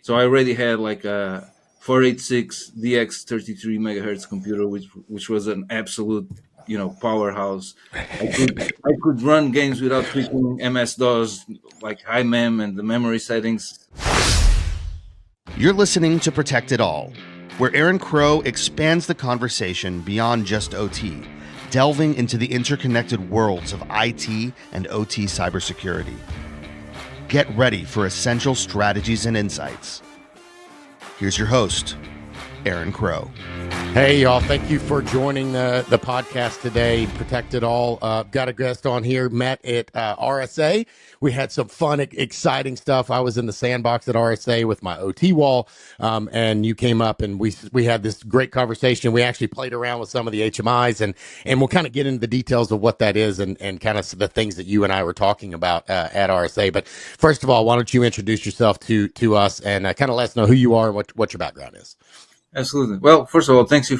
So I already had like a 486 DX 33 megahertz computer, which was an absolute powerhouse. I could run games without tweaking MS DOS, like high mem and the memory settings. You're listening to Protect It All, where Aaron Crow expands the conversation beyond just OT, delving into the interconnected worlds of IT and OT cybersecurity. Get ready for essential strategies and insights. Here's your host, Aaron Crow. Hey, y'all. Thank you for joining the podcast today. Protect It All. Got a guest on here, met at RSA. We had some fun, exciting stuff. I was in the sandbox at RSA with my OT wall, and you came up and we had this great conversation. We actually played around with some of the HMIs, and we'll kind of get into the details of what that is and kind of the things that you and I were talking about at RSA. But first of all, why don't you introduce yourself to us and kind of let us know who you are and what your background is. Absolutely. Well, first of all, thank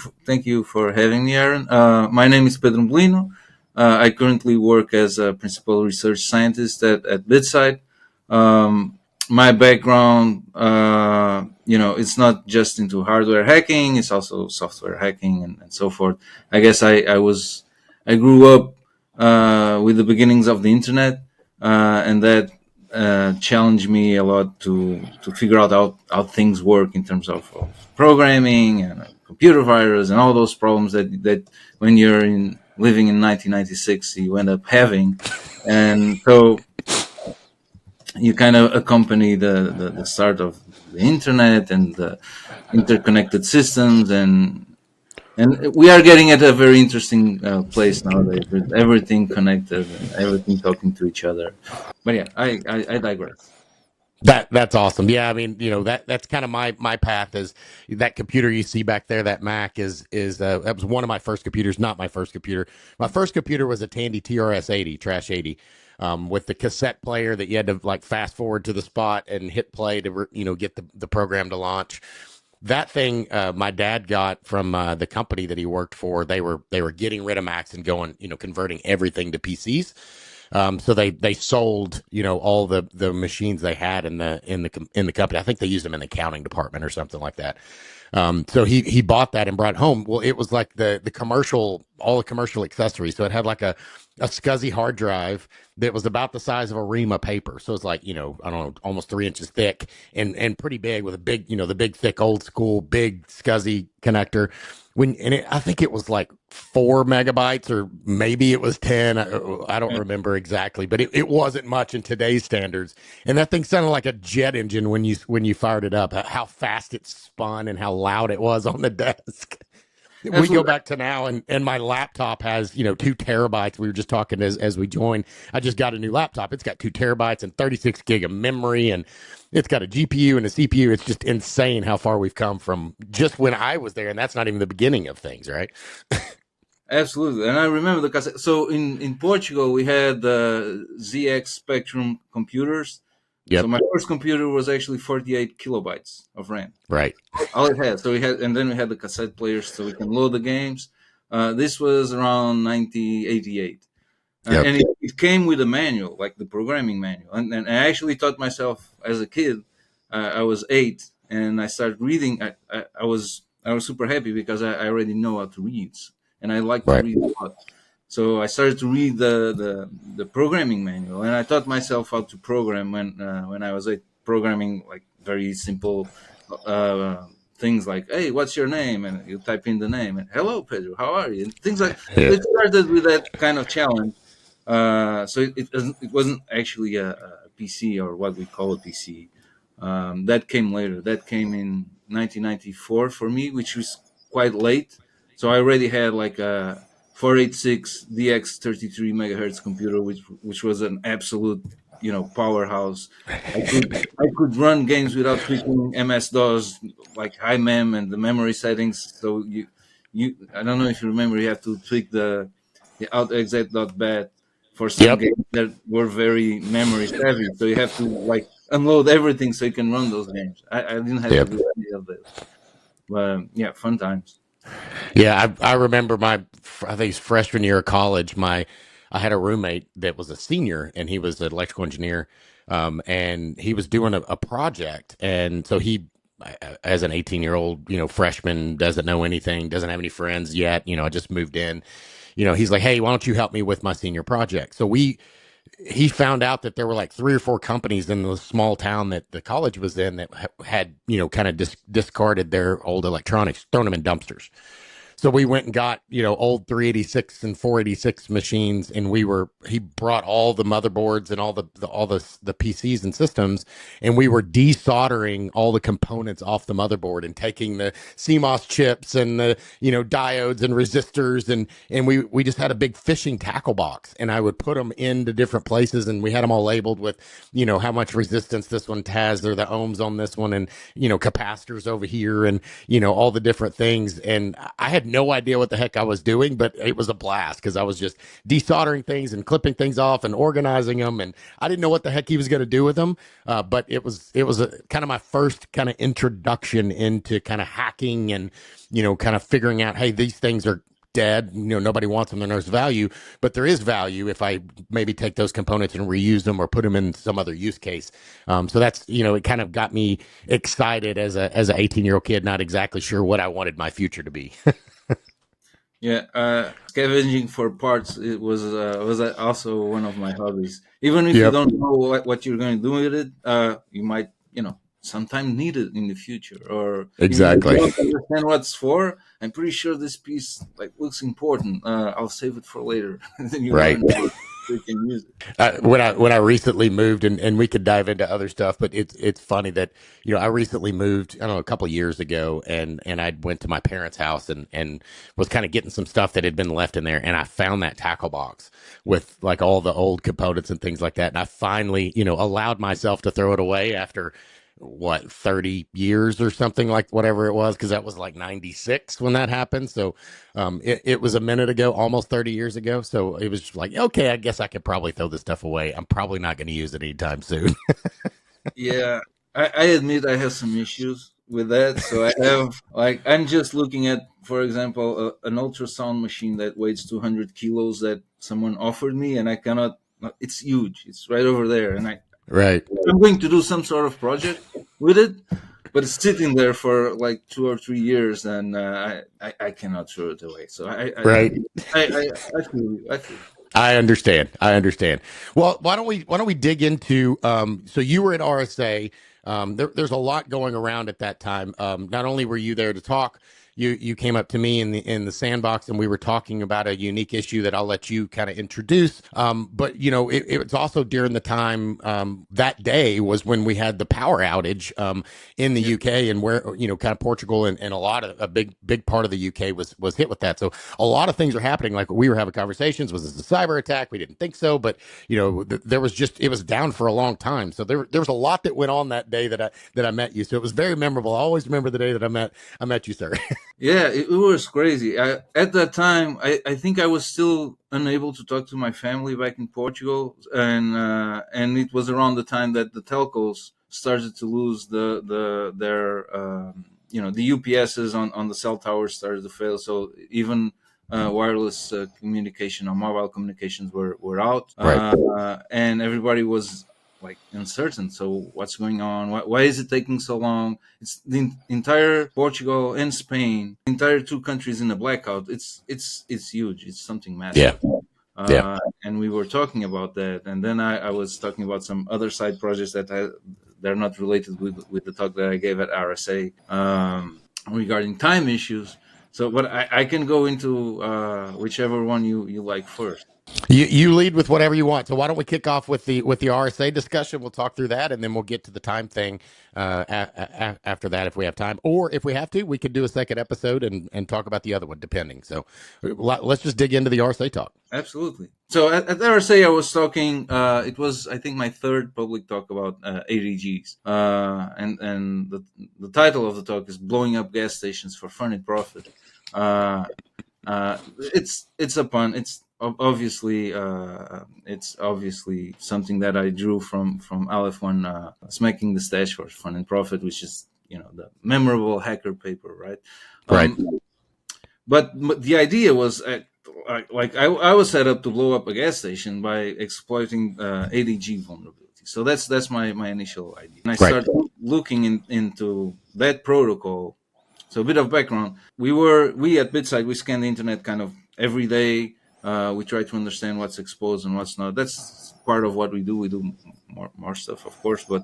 you for having me, Aaron. My name is Pedro Umbelino. I currently work as a principal research scientist at BitSight. My background, it's not just into hardware hacking; it's also software hacking and so forth. I guess I grew up with the beginnings of the internet, and that challenged me a lot to figure out how things work in terms of programming and computer virus and all those problems that when you're living in 1996 you end up having. And so you kind of accompany the start of the internet and the interconnected systems, and we are getting at a very interesting place nowadays with everything connected and everything talking to each other. But yeah, I digress. That's awesome. Yeah, I mean, that's kind of my path is that computer you see back there. That Mac is that was one of my first computers, not my first computer. My first computer was a Tandy TRS-80, Trash 80, with the cassette player that you had to like fast forward to the spot and hit play to get the program to launch. That thing, my dad got from the company that he worked for. They were getting rid of Macs and going, converting everything to PCs. So they sold, all the machines they had in the company. I think they used them in the accounting department or something like that. So he bought that and brought it home. Well, it was like the commercial, all the commercial accessories. So it had like a SCSI hard drive that was about the size of a ream of paper. So it's like, I don't know, almost 3 inches thick and pretty big with a big, the big, thick, old school, big SCSI connector. I think it was like 4 megabytes or maybe it was 10. I don't remember exactly, but it wasn't much in today's standards. And that thing sounded like a jet engine when you fired it up, how fast it spun and how loud it was on the desk. Absolutely. We go back to now and my laptop has, 2 terabytes. We were just talking as we joined. I just got a new laptop. It's got 2 terabytes and 36 gig of memory, and it's got a GPU and a CPU. It's just insane how far we've come from just when I was there. And that's not even the beginning of things, right? Absolutely. And I remember the cassette. So in Portugal, we had the ZX Spectrum computers. Yep. So my first computer was actually 48 kilobytes of RAM. Right. All it had. So and then we had the cassette players so we can load the games. This was around 1988. Yep. And it came with a manual, like the programming manual. And I actually taught myself as a kid. I was 8 and I started reading. I was super happy because I already know how to read. And I like to read a lot. So I started to read the programming manual, and I taught myself how to program when I was programming like very simple things like, "Hey, what's your name?" And you type in the name, and "Hello, Pedro, how are you?" And things like it started with that kind of challenge. So it wasn't actually a PC or what we call a PC. That came later. That came in 1994 for me, which was quite late. So I already had like a 486 DX 33 megahertz computer, which was an absolute powerhouse. I could run games without tweaking MS DOS, like high mem and the memory settings. So you I don't know if you remember, you have to tweak the outexec.bat for some games that were very memory heavy. So you have to like unload everything so you can run those games. I didn't have to do any of this. But yeah, fun times. Yeah, I remember I think it's freshman year of college. I had a roommate that was a senior, and he was an electrical engineer. and he was doing a project, and so he, as an 18-year-old, freshman, doesn't know anything, doesn't have any friends yet. I just moved in. He's like, "Hey, why don't you help me with my senior project?" So he found out that there were like 3 or 4 companies in the small town that the college was in that had, kind of discarded their old electronics, thrown them in dumpsters. So we went and got, old 386 and 486 machines, and he brought all the motherboards and all the PCs and systems, and we were desoldering all the components off the motherboard and taking the CMOS chips and the, diodes and resistors, and we just had a big fishing tackle box, and I would put them into different places, and we had them all labeled with, how much resistance this one has, or the ohms on this one, and, capacitors over here, and, all the different things. And I had no idea what the heck I was doing, but it was a blast because I was just desoldering things and clipping things off and organizing them. And I didn't know what the heck he was going to do with them. But it was kind of my first kind of introduction into kind of hacking and, kind of figuring out, hey, these things are dead. Nobody wants them. There's value, but there is value if I maybe take those components and reuse them or put them in some other use case. So that's, it kind of got me excited as a 18-year-old kid, not exactly sure what I wanted my future to be. Yeah, scavenging for parts, it was also one of my hobbies. Even if you don't know what you're going to do with it, you might sometime need it in the future, or Exactly. if you don't understand what's for. I'm pretty sure this piece looks important. I'll save it for later, and then you Right. learn how you can use it. When I recently moved, and we could dive into other stuff, but it's funny that I recently moved, I don't know, a couple of years ago, and I went to my parents' house and was kind of getting some stuff that had been left in there, and I found that tackle box with like all the old components and things like that, and I finally allowed myself to throw it away after 30 years or something, like whatever it was, because that was like 96 when that happened. So it was a minute ago, almost 30 years ago. So it was like, okay, I guess I could probably throw this stuff away. I'm probably not going to use it anytime soon. Yeah, I admit I have some issues with that. So I have I'm just looking at, for example, an ultrasound machine that weighs 200 kilos that someone offered me, and I cannot. It's huge. It's right over there, and Right. I'm going to do some sort of project with it, but it's sitting there for like 2 or 3 years, and I cannot throw it away. So Right. I feel you. I feel you. I understand. Well, why don't we dig into so you were at RSA. There's a lot going around at that time. Not only were you there to talk, you came up to me in the sandbox, and we were talking about a unique issue that I'll let you kind of introduce. But it was also during the time that day was when we had the power outage in the UK, and where kind of Portugal and a big part of the UK was hit with that. So a lot of things are happening. Like we were having conversations, was this a cyber attack? We didn't think so, but there was it was down for a long time. So there was a lot that went on that day that I met you. So it was very memorable. I always remember the day that I met you, sir. Yeah, it was crazy. At that time, I think I was still unable to talk to my family back in Portugal, and it was around the time that the telcos started to lose the UPSs on the cell towers started to fail. So even wireless communication or mobile communications were out, Right. and everybody was uncertain. So what's going on? Why is it taking so long? It's the entire Portugal and Spain, entire 2 countries in a blackout. It's huge. It's something massive. Yeah. And we were talking about that, and then I was talking about some other side projects that they're not related with the talk that I gave at RSA regarding time issues. So, but I can go into whichever one you like first. You lead with whatever you want. So why don't we kick off with the RSA discussion? We'll talk through that, and then we'll get to the time thing after that if we have time, or if we have to, we could do a second episode and talk about the other one, depending. So let's just dig into the RSA talk. Absolutely. So at RSA, I was talking. It was, I think, my third public talk about ATGs, and the title of the talk is "Blowing Up Gas Stations for Fun and Profit." It's a pun. It's obviously something that I drew from Aleph One, smacking the stash for fun and profit, which is the memorable hacker paper, right? Right. But the idea was I was set up to blow up a gas station by exploiting ATG vulnerabilities. So that's my initial idea, and I Right. started looking into that protocol. So a bit of background: we at BitSight, we scan the internet kind of every day. We try to understand what's exposed and what's not. That's part of what we do. We do more stuff, of course, but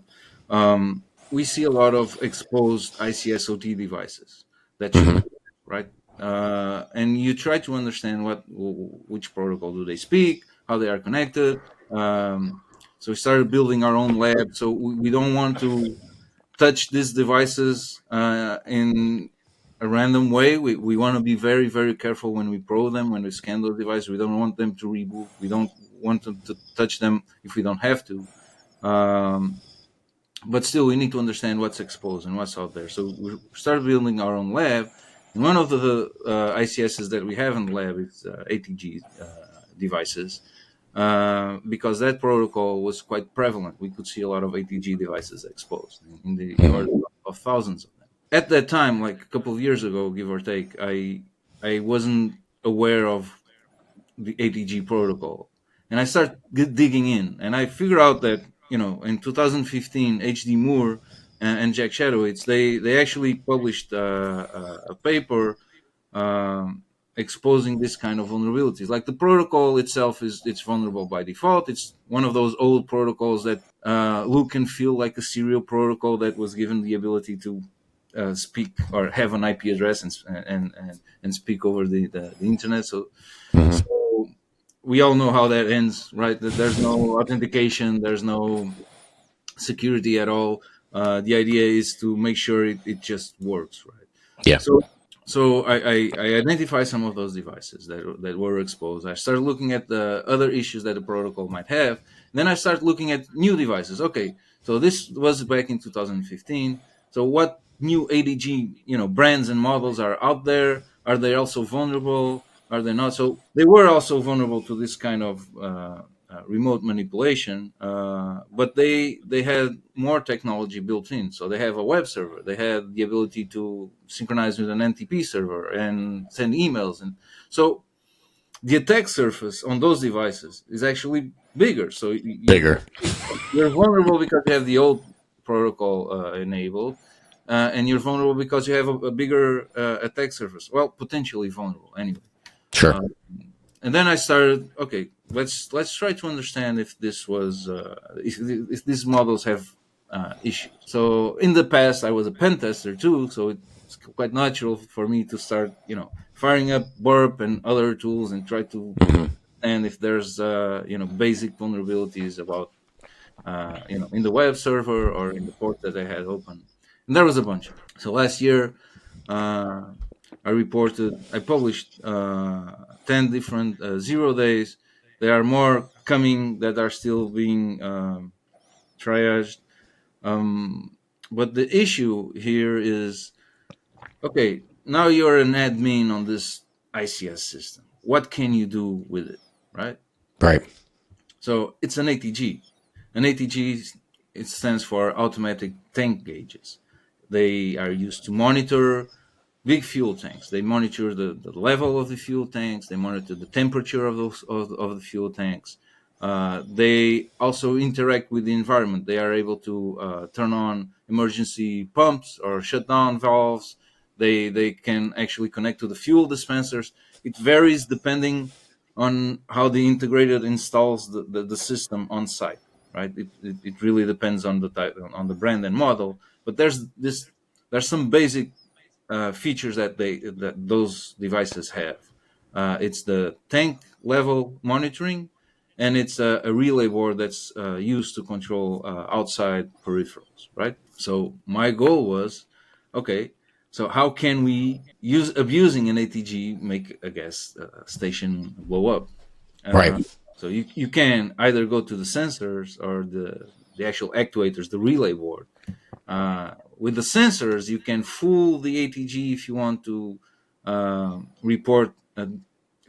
we see a lot of exposed ICS OT devices that Hmm. shouldn't be, right? And you try to understand which protocol do they speak, how they are connected. So we started building our own lab. So we don't want to touch these devices in a random way. We want to be very, very careful when we probe them, when we scan those devices. We don't want them to reboot. We don't want them to touch them if we don't have to. But still, we need to understand what's exposed and what's out there. So we started building our own lab. And one of the ICSs that we have in the lab is ATG devices, because that protocol was quite prevalent. We could see a lot of ATG devices exposed in the order of thousands of them. At that time, like a couple of years ago, give or take, I wasn't aware of the ATG protocol, and I started digging in, and I figured out that in 2015, HD Moore and Jack Shadowitz, they actually published a paper um, exposing this kind of vulnerabilities. Like the protocol itself it's vulnerable by default. It's one of those old protocols that look and feel like a serial protocol that was given the ability to speak or have an IP address and speak over the internet. Hmm. So we all know how that ends, right? There's no authentication, there's no security at all. The idea is to make sure it just works, right? Yeah. So I identify some of those devices that were exposed. I started looking at the other issues that the protocol might have. Then I started looking at new devices. Okay, so this was back in 2015. So what new ADG brands and models are out there? Are they also vulnerable? Are they not? So they were also vulnerable to this kind of remote manipulation, but they had more technology built in. So they have a web server. They had the ability to synchronize with an NTP server and send emails, and so the attack surface on those devices is actually bigger. So Bigger. you're vulnerable because you have the old protocol enabled, and you're vulnerable because you have a bigger attack surface. Well, potentially vulnerable anyway. Sure. Uh, and then I started. Okay, let's try to understand if this was if these models have issues. So in the past, I was a pen tester too, so it's quite natural for me to start, firing up Burp and other tools and try to Hmm. understand if there's basic vulnerabilities about in the web server or in the port that I had open. And there was a bunch. So last year, uh, I published 10 different 0 days. There are more coming that are still being triaged. But the issue here is, okay, now you're an admin on this ICS system. What can you do with it, right? Right. So it's an ATG. An ATG, it stands for automatic tank gauges. They are used to monitor big fuel tanks. They monitor the level of the fuel tanks. They monitor the temperature of of the fuel tanks. They also interact with the environment. They are able to turn on emergency pumps or shut down valves. They can actually connect to the fuel dispensers. It varies depending on how the integrator installs the system on site. Right? It really depends on the type, on the brand and model. But there's some basic features that those devices have. It's the tank level monitoring, and it's a relay board that's used to control outside peripherals. Right. So my goal was, okay, so how can we use abusing an ATG make a gas station blow up? Right. So you can either go to the sensors or the actual actuators, the relay board. With the sensors, you can fool the ATG if you want to report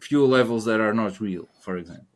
fuel levels that are not real, for example.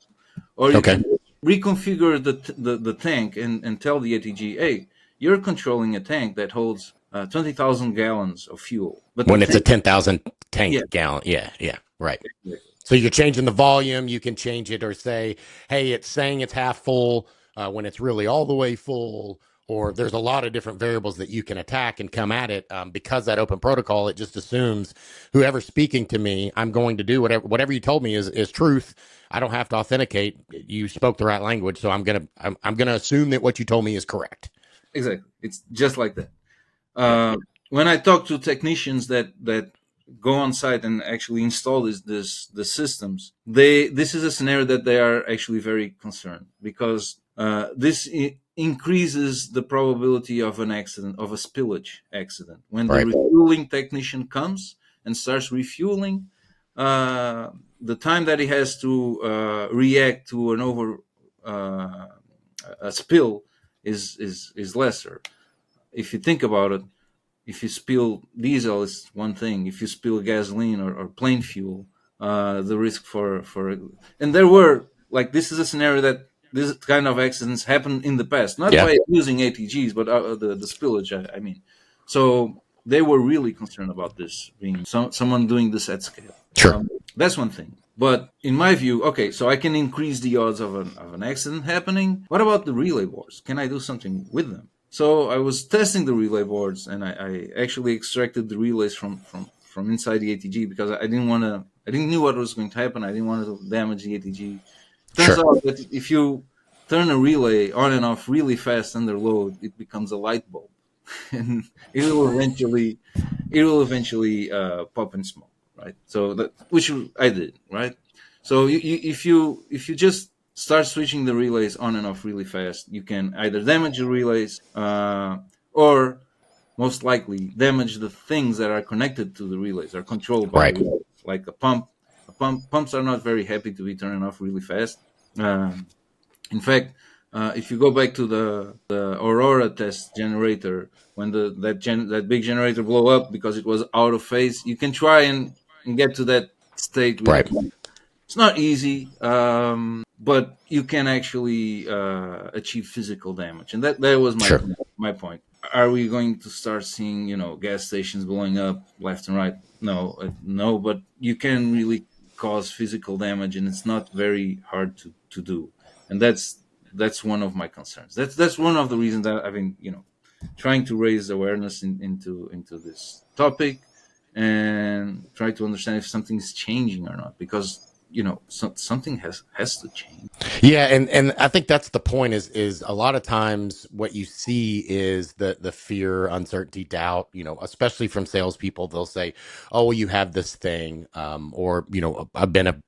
Or you Okay. can reconfigure the tank and tell the ATG, hey, you're controlling a tank that holds 20,000 gallons of fuel. But the When it's a tank, 10,000 yeah, tank gallon. Yeah. Yeah. Right. exactly. So you're changing the volume. You can change it or say, hey, it's saying it's half full. when it's really all the way full, or there's a lot of different variables that you can attack and come at it. Because that open protocol, it just assumes whoever's speaking to me, I'm going to do whatever you told me is truth. I don't have to authenticate. You spoke the right language, so I'm gonna assume that what you told me is correct. Exactly. It's just like that. Yep. When I talk to technicians that go on site and actually install the systems, this is a scenario that they are actually very concerned, because this increases the probability of an accident, of a spillage accident. When the Right. refueling technician comes and starts refueling, the time that he has to react to an over a spill is lesser. If you think about it, if you spill diesel is one thing. If you spill gasoline or plain fuel, the risk for and there were, like, this is a scenario that this kind of accidents happened in the past, not Yeah. by using ATGs, but the spillage. I mean, so they were really concerned about this being someone doing this at scale. Sure. That's one thing. But in my view, okay, so I can increase the odds of an accident happening. What about the relay boards? Can I do something with them? So I was testing the relay boards, and I actually extracted the relays from inside the ATG, because I didn't want to. I didn't know what was going to happen. I didn't want to damage the ATG. Turns Sure. out that if you turn a relay on and off really fast under load, it becomes a light bulb, and it will eventually pop and smoke, right? So that, which I did, right? So if you just start switching the relays on and off really fast, you can either damage the relays, or most likely damage the things that are connected to the relays, are controlled by Right. the relays, like a pump. Pumps are not very happy to be turning off really fast. In fact, if you go back to the Aurora test generator, when that big generator blow up because it was out of phase, you can try and get to that state with. Right. It's not easy, but you can actually achieve physical damage, and that was Sure. my point. Are we going to start seeing gas stations blowing up left and right? No, no, but you can really cause physical damage, and it's not very hard to do, and that's one of my concerns. That's one of the reasons that I've been trying to raise awareness into this topic, and try to understand if something is changing or not, because something has to change. Yeah, and I think that's the point. Is a lot of times what you see is the fear, uncertainty, doubt. Especially from salespeople, they'll say, "Oh, well, you have this thing," or I've been a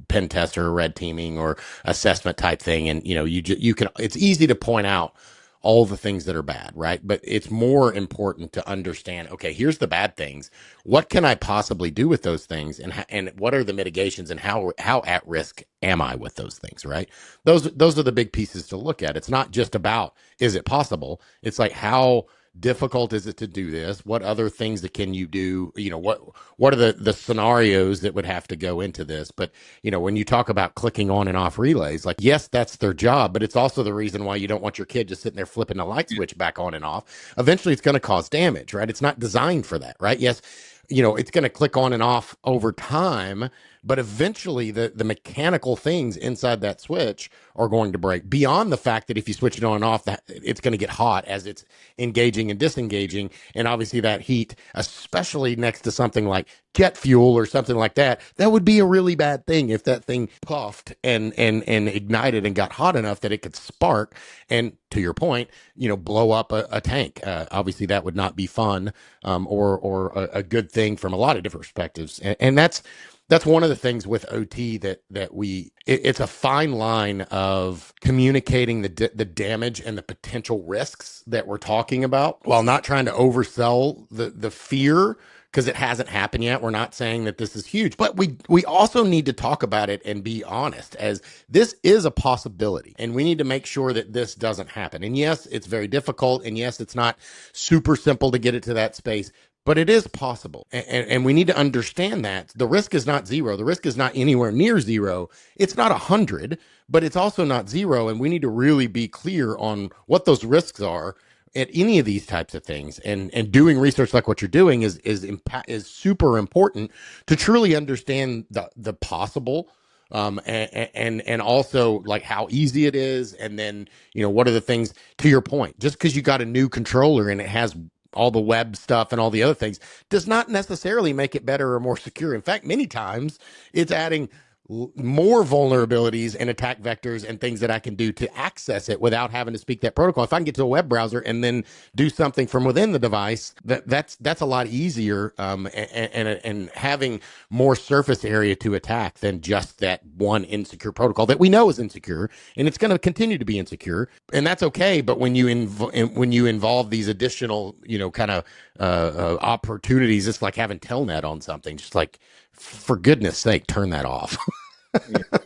pen tester, red teaming, or assessment type thing, and you can. It's easy to point out all the things that are bad, right? But it's more important to understand, okay, here's the bad things. What can I possibly do with those things? And what are the mitigations, and how at risk am I with those things, right? Those are the big pieces to look at. It's not just about, is it possible? It's like, how difficult is it to do this? What other things that can you do? What are the scenarios that would have to go into this? But when you talk about clicking on and off relays, like, yes, that's their job, but it's also the reason why you don't want your kid just sitting there flipping the light switch back on and off. Eventually it's going to cause damage, right? It's not designed for that, right? Yes, it's going to click on and off over time, but eventually the mechanical things inside that switch are going to break, beyond the fact that if you switch it on and off, that it's going to get hot as it's engaging and disengaging. And obviously that heat, especially next to something like jet fuel or something like that, that would be a really bad thing if that thing puffed and ignited and got hot enough that it could spark and, to your point, blow up a tank. Obviously that would not be fun, or a good thing from a lot of different perspectives. And that's one of the things with OT that it's a fine line of communicating the damage and the potential risks that we're talking about, while not trying to oversell the fear, because it hasn't happened yet. We're not saying that this is huge, but we also need to talk about it and be honest, as this is a possibility, and we need to make sure that this doesn't happen. And yes, it's very difficult, and yes, it's not super simple to get it to that space, but it is possible. And we need to understand that the risk is not zero. The risk is not anywhere near zero. It's not 100, but it's also not zero. And we need to really be clear on what those risks are at any of these types of things. And doing research like what you're doing is super important to truly understand the possible and also like how easy it is, and then what are the things, to your point, just because you got a new controller and it has all the web stuff and all the other things does not necessarily make it better or more secure. In fact, many times it's adding more vulnerabilities and attack vectors and things that I can do to access it without having to speak that protocol. If I can get to a web browser and then do something from within the device, that's a lot easier, and having more surface area to attack than just that one insecure protocol that we know is insecure, and it's going to continue to be insecure, and that's okay. But when you involve these additional kind of opportunities, it's like having telnet on something. Just like, for goodness sake, turn that off. Yeah.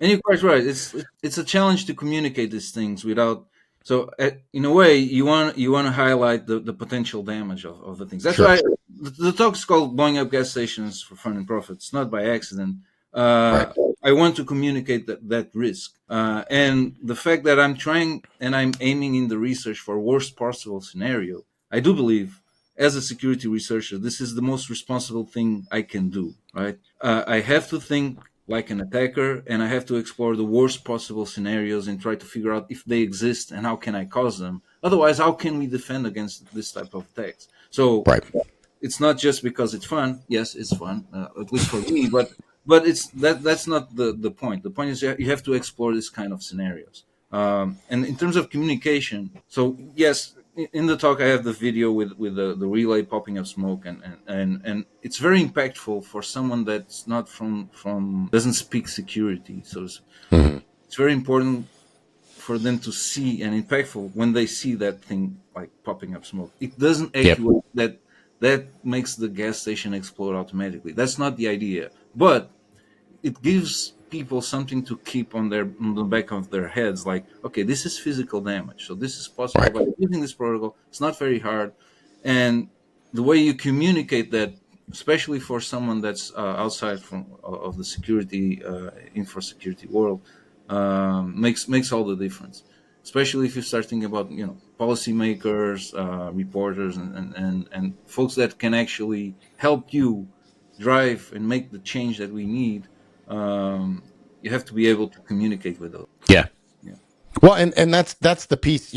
And you're quite right. It's a challenge to communicate these things without. So in a way, you want to highlight the potential damage of the things. That's Sure. why the talk's called "Blowing Up Gas Stations for Fun and Profit." It's not by accident. Right. I want to communicate that risk, and the fact that I'm trying and I'm aiming in the research for worst possible scenario. I do believe, as a security researcher, this is the most responsible thing I can do. Right? I have to think like an attacker, and I have to explore the worst possible scenarios and try to figure out if they exist and how can I cause them. Otherwise, how can we defend against this type of attacks? So Right. it's not just because it's fun. Yes, it's fun, at least for me. But that's not the point. The point is you have to explore this kind of scenarios. And in terms of communication, so yes, in the talk I have the video with the relay popping up smoke, and it's very impactful for someone that's not from doesn't speak security. So it's very important for them to see, and impactful when they see that thing like popping up smoke. It doesn't Yep. actuate that makes the gas station explode automatically. That's not the idea, but it gives people something to keep on the back of their heads, like, okay, this is physical damage, so this is possible Right. by using this protocol. It's not very hard, and the way you communicate that, especially for someone that's outside of the security infra security world, makes all the difference, especially if you start thinking about policymakers, reporters, and folks that can actually help you drive and make the change that we need. You have to be able to communicate with those. Yeah. Yeah. Well, and that's the piece.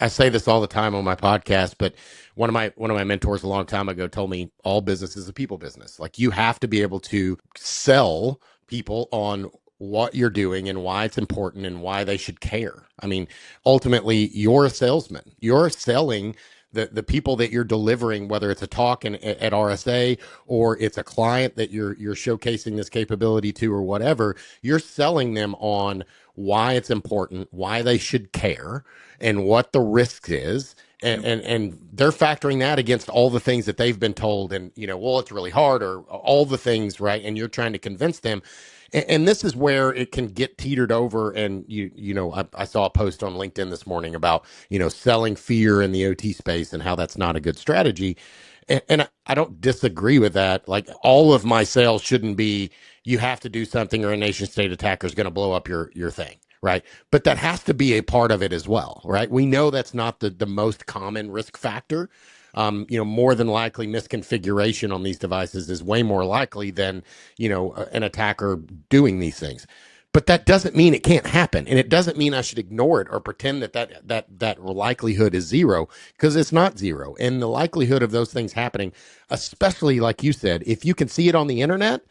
I say this all the time on my podcast, but one of my mentors a long time ago told me all business is a people business. Like, you have to be able to sell people on what you're doing and why it's important and why they should care. I mean, ultimately, you're a salesman. You're selling the people that you're delivering, whether it's a talk at RSA or it's a client that you're showcasing this capability to or whatever. You're selling them on why it's important, why they should care, and what the risk is. And they're factoring that against all the things that they've been told, and well, it's really hard, or all the things, right? And you're trying to convince them. And this is where it can get teetered over. And I saw a post on LinkedIn this morning about selling fear in the OT space and how that's not a good strategy. And I don't disagree with that. Like, all of my sales shouldn't be, you have to do something or a nation state attacker is going to blow up your thing, right? But that has to be a part of it as well, right? We know that's not the most common risk factor. More than likely, misconfiguration on these devices is way more likely than an attacker doing these things. But that doesn't mean it can't happen, and it doesn't mean I should ignore it or pretend that likelihood is zero, because it's not zero. And the likelihood of those things happening, especially like you said, if you can see it on the internet,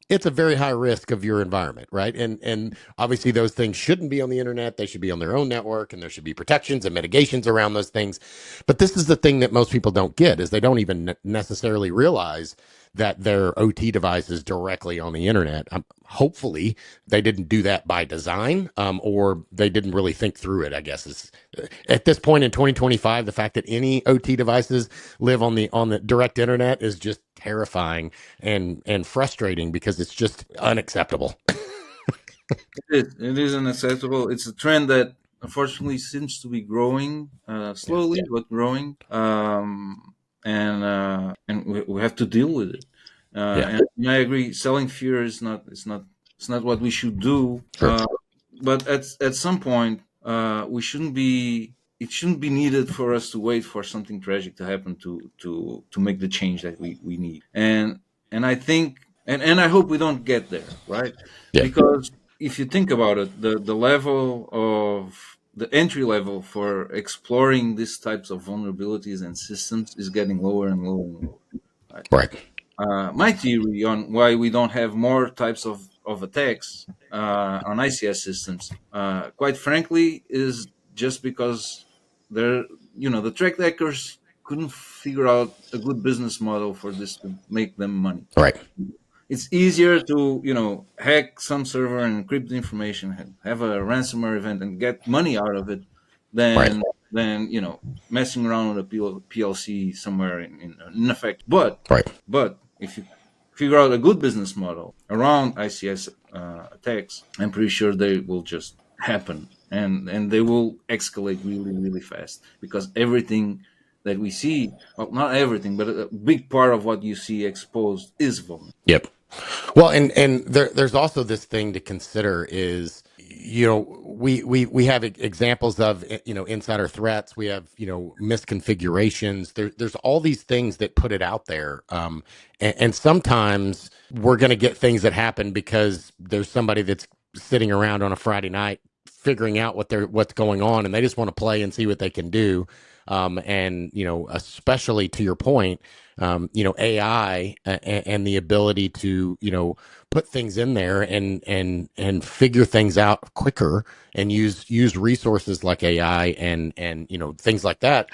it's a very high risk of your environment, right? And obviously those things shouldn't be on the internet. They should be on their own network, and there should be protections and mitigations around those things. But this is the thing that most people don't get, is they don't even necessarily realize that their OT device is directly on the internet. Hopefully they didn't do that by design, or they didn't really think through it, I guess. Is at this point in 2025, the fact that any OT devices live on the direct internet is just terrifying and frustrating, because it's just unacceptable. It is unacceptable. It's a trend that unfortunately seems to be growing slowly, but growing, and we have to deal with it. Yeah. And I agree. Selling fear is not. It's not what we should do. Sure. But at some point, we shouldn't be. It shouldn't be needed for us to wait for something tragic to happen to make the change that we need. And I think and I hope we don't get there, right? Yeah. Because if you think about it, the level of the entry level for exploring these types of vulnerabilities and systems is getting lower and lower and lower. Right? Right. My theory on why we don't have more types of attacks on ICS systems, quite frankly, is just because they're, the track hackers couldn't figure out a good business model for this to make them money. Right. It's easier to hack some server and encrypt the information, have a ransomware event and get money out of it Right. than messing around with a PLC somewhere in effect. But if you figure out a good business model around ICS attacks, I'm pretty sure they will just happen, and they will escalate really really fast, because everything that we see, well, not everything, but a big part of what you see exposed is vulnerable. Yep. Well, and there's also this thing to consider is, we have examples of, insider threats. We have, misconfigurations. There's all these things that put it out there. And sometimes we're going to get things that happen because there's somebody that's sitting around on a Friday night figuring out what's going on, and they just want to play and see what they can do. And especially to your point, AI, and the ability to, put things in there and figure things out quicker, and use resources like AI and things like that.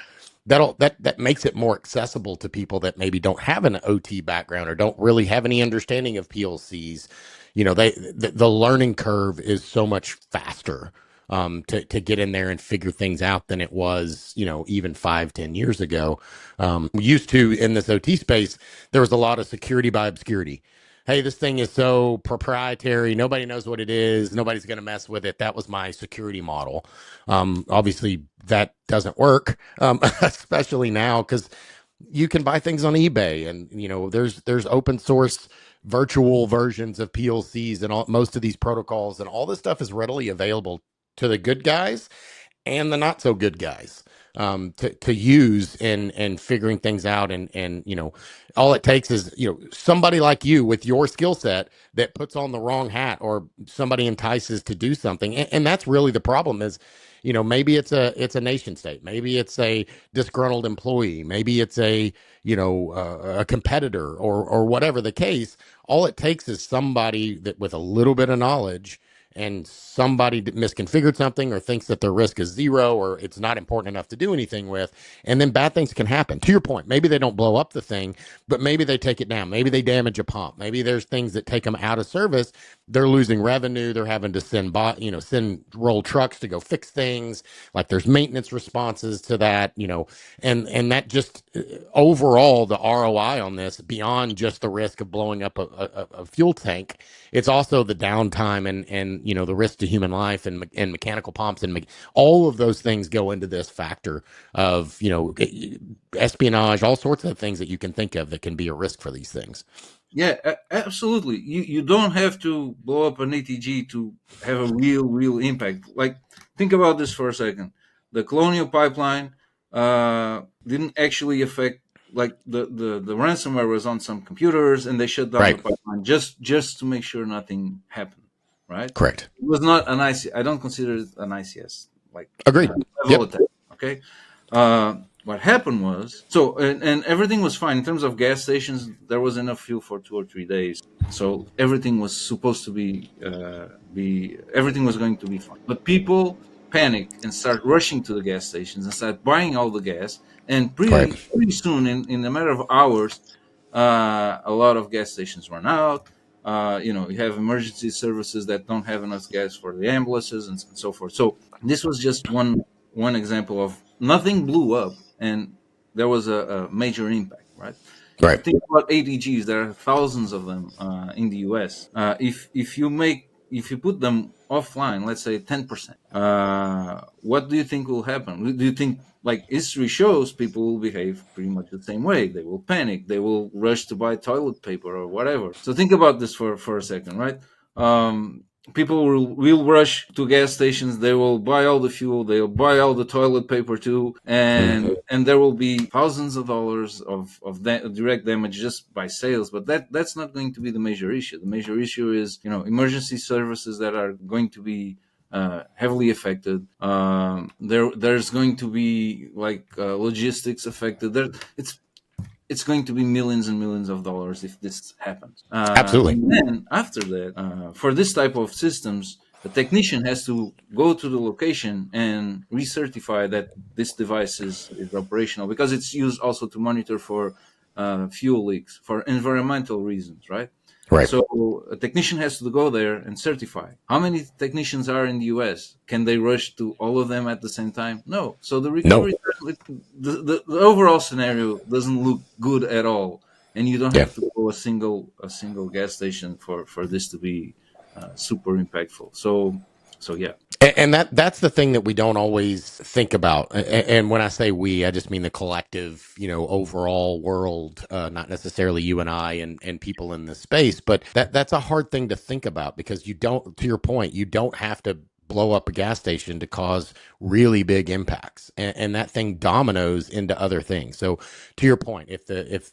That makes it more accessible to people that maybe don't have an OT background or don't really have any understanding of PLCs. The learning curve is so much faster, to get in there and figure things out than it was, even 5-10 years ago. We used to, in this OT space, there was a lot of security by obscurity. Hey, this thing is so proprietary. Nobody knows what it is. Nobody's going to mess with it. That was my security model. Obviously, that doesn't work, especially now, because you can buy things on eBay, and there's open source virtual versions of PLCs and most of these protocols, and all this stuff is readily available to the good guys and the not so good guys, to use and figuring things out. And all it takes is somebody like you with your skill set that puts on the wrong hat, or somebody entices to do something. And that's really the problem is, maybe it's a nation state, maybe it's a disgruntled employee, maybe it's a competitor, or whatever the case. All it takes is somebody that with a little bit of knowledge, and somebody misconfigured something, or thinks that their risk is zero, or it's not important enough to do anything with, and then bad things can happen. To your point, maybe they don't blow up the thing, but maybe they take it down, maybe they damage a pump, maybe there's things that take them out of service. They're losing revenue, they're having to send roll trucks to go fix things, like there's maintenance responses to that, and that just, overall, the ROI on this, beyond just the risk of blowing up a fuel tank, it's also the downtime, and the risk to human life, and mechanical pumps, and all of those things go into this factor of espionage, all sorts of things that you can think of that can be a risk for these things. Yeah, absolutely. You don't have to blow up an ATG to have a real impact. Like, think about this for a second. The Colonial Pipeline didn't actually affect, like, the ransomware was on some computers, and they shut down the Right. pipeline just to make sure nothing happened. Right? Correct. It was not an IC. I don't consider it an ICS like Agreed. level Yep. attack. Okay. What happened was, and everything was fine in terms of gas stations. There was enough fuel for 2 or 3 days, so everything was supposed to be everything was going to be fine. But people panicked and start rushing to the gas stations and start buying all the gas, and Right. pretty soon, in a matter of hours, a lot of gas stations run out. You have emergency services that don't have enough gas for the ambulances, and so forth. So this was just one example of nothing blew up, and there was a major impact, right? If you Right. think about ATGs, there are thousands of them in the US. If you put them offline, let's say 10%, what do you think will happen? Do you think, like history shows, people will behave pretty much the same way? They will panic, they will rush to buy toilet paper or whatever. So think about this for a second, right? people will rush to gas stations. They will buy all the fuel. They'll buy all the toilet paper too, and there will be thousands of dollars of direct damage just by sales. But that's not going to be the major issue. The major issue is, emergency services that are going to be heavily affected. There's going to be logistics affected. It's going to be millions and millions of dollars if this happens. Absolutely. And then after that, for this type of systems, the technician has to go to the location and recertify that this device is operational, because it's used also to monitor for fuel leaks for environmental reasons, right? Right. So a technician has to go there and certify. How many technicians are in the US? Can they rush to all of them at the same time? No. So the recovery, the overall scenario doesn't look good at all, and you don't have to go a single gas station for this to be super impactful. So yeah. And that's the thing that we don't always think about. And when I say we, I just mean the collective, overall world, not necessarily you and I and people in this space. But that's a hard thing to think about, because you don't, to your point, you don't have to blow up a gas station to cause really big impacts, and that thing dominoes into other things. So to your point, if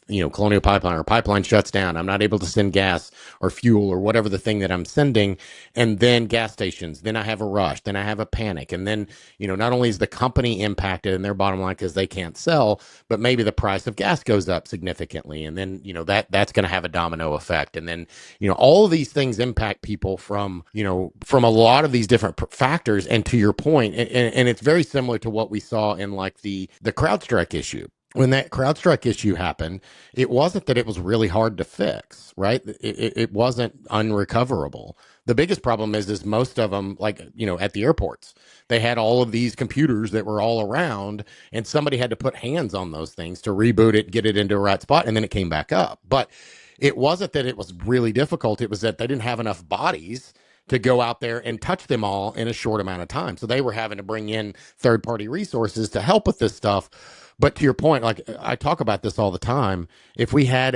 Colonial Pipeline or pipeline shuts down, I'm not able to send gas or fuel or whatever the thing that I'm sending, and then gas stations, then I have a rush, then I have a panic, and then not only is the company impacted in their bottom line because they can't sell, but maybe the price of gas goes up significantly, and then that's going to have a domino effect, and then all of these things impact people from a lot of these different factors. And to your point, and it's very similar to what we saw in like the CrowdStrike issue. When that CrowdStrike issue happened, it wasn't that it was really hard to fix, right? It wasn't unrecoverable. The biggest problem is most of them, like, at the airports, they had all of these computers that were all around, and somebody had to put hands on those things to reboot it, get it into a right spot, and then it came back up. But it wasn't that it was really difficult. It was that they didn't have enough bodies to go out there and touch them all in a short amount of time. So they were having to bring in third-party resources to help with this stuff. But to your point, like I talk about this all the time, if we had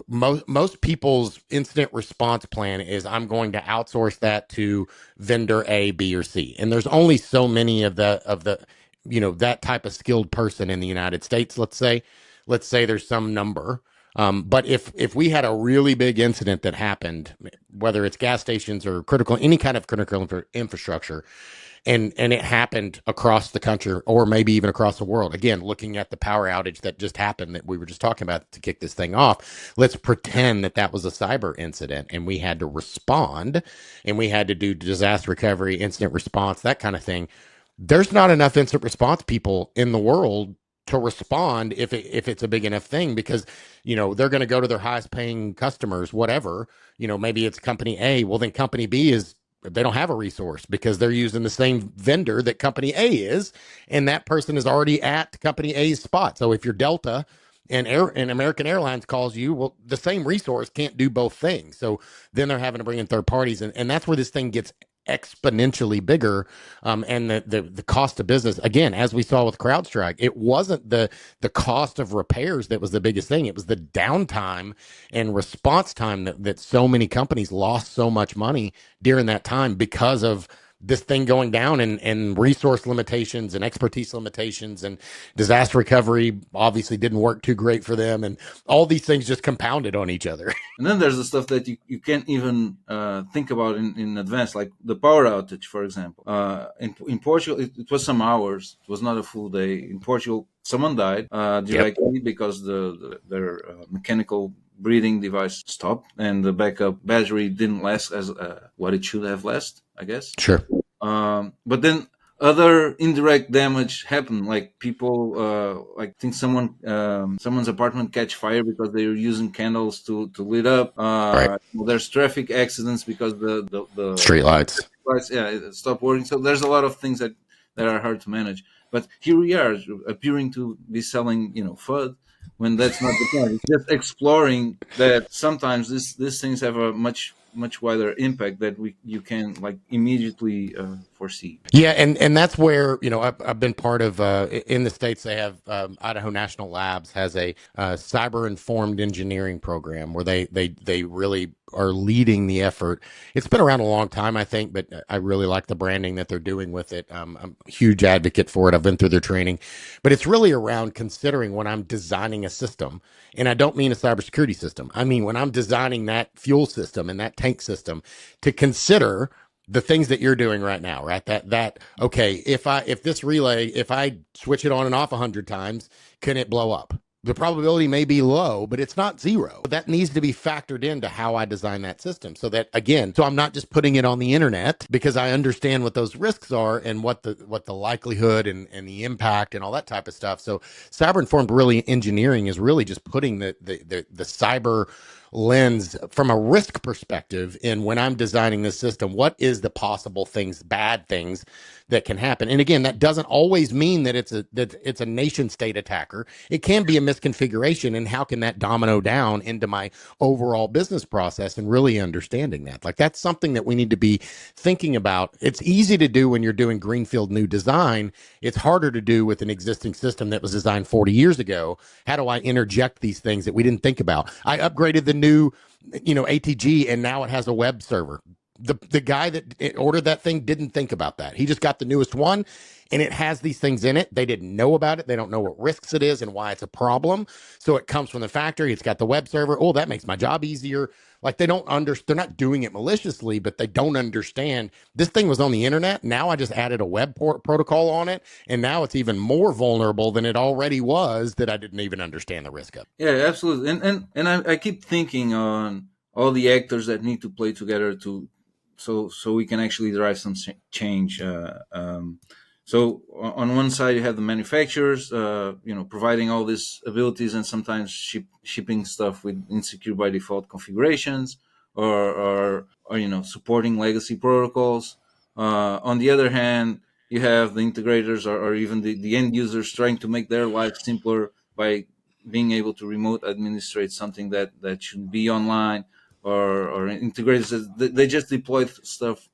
most people's incident response plan is, I'm going to outsource that to vendor A, B, or C. And there's only so many of the that type of skilled person in the United States. Let's say there's some number. But if we had a really big incident that happened, whether it's gas stations or any kind of critical infrastructure, and it happened across the country or maybe even across the world, again, looking at the power outage that just happened that we were just talking about to kick this thing off, let's pretend that was a cyber incident and we had to respond and we had to do disaster recovery, incident response, that kind of thing. There's not enough incident response people in the world to respond if it's a big enough thing, because they're going to go to their highest paying customers, whatever, maybe it's company A. Well, then company B they don't have a resource because they're using the same vendor that company A is, and that person is already at company A's spot. So if you're Delta and American Airlines calls you, well, the same resource can't do both things. So then they're having to bring in third parties, and that's where this thing gets exponentially bigger, and the cost of business, again, as we saw with CrowdStrike, it wasn't the cost of repairs that was the biggest thing. It was the downtime and response time that so many companies lost so much money during that time because of this thing going down, and resource limitations and expertise limitations, and disaster recovery obviously didn't work too great for them, and all these things just compounded on each other. And then there's the stuff that you can't even think about in advance, like the power outage, for example. In Portugal, it was some hours. It was not a full day. In Portugal, someone died directly because their mechanical breathing device stopped, and the backup battery didn't last as what it should have lasted, I guess. Sure. But then other indirect damage happened, like people, I think someone's apartment catch fire because they were using candles to lit up. Right. There's traffic accidents because the Street lights, it stopped working. So there's a lot of things that are hard to manage. But here we are, appearing to be selling, FUD, when that's not the point. It's just exploring that sometimes these things have a much wider impact that you can, like, immediately foresee. Yeah, and that's where I've been part of in the States. They have Idaho National Labs has a cyber informed engineering program where they really are leading the effort. It's been around a long time, I think, but I really like the branding that they're doing with it. I'm a huge advocate for it. I've been through their training, but it's really around considering when I'm designing a system, and I don't mean a cybersecurity system. I mean when I'm designing that fuel system and that tank system, to consider the things that you're doing right now, right? That okay, if this relay, if I switch it on and off 100 times, can it blow up? The probability may be low, but it's not zero. That needs to be factored into how I design that system. So that again, so I'm not just putting it on the internet because I understand what those risks are and what the likelihood and the impact and all that type of stuff. So cyber informed really engineering is really just putting the cyber lens from a risk perspective in when I'm designing this system, what is the possible things, bad things that can happen. And again, that doesn't always mean that it's a nation state attacker. It can be a misconfiguration, and how can that domino down into my overall business process, and really understanding that. Like that's something that we need to be thinking about. It's easy to do when you're doing greenfield new design. It's harder to do with an existing system that was designed 40 years ago. How do I interject these things that we didn't think about? I upgraded the new ATG, and now it has a web server. The guy that ordered that thing didn't think about that. He just got the newest one, and it has these things in it. They didn't know about it. They don't know what risks it is and why it's a problem. So it comes from the factory. It's got the web server. Oh, that makes my job easier. Like they're not doing it maliciously, but they don't understand this thing was on the internet. Now I just added a web protocol on it, and now it's even more vulnerable than it already was, that I didn't even understand the risk of. Yeah, absolutely. And I keep thinking on all the actors that need to play together to so we can actually drive some change. So on one side you have the manufacturers, providing all these abilities and sometimes shipping stuff with insecure by default configurations, or supporting legacy protocols. On the other hand, you have the integrators or even the end users trying to make their life simpler by being able to remote administrate something that should be online, or integrators they just deploy stuff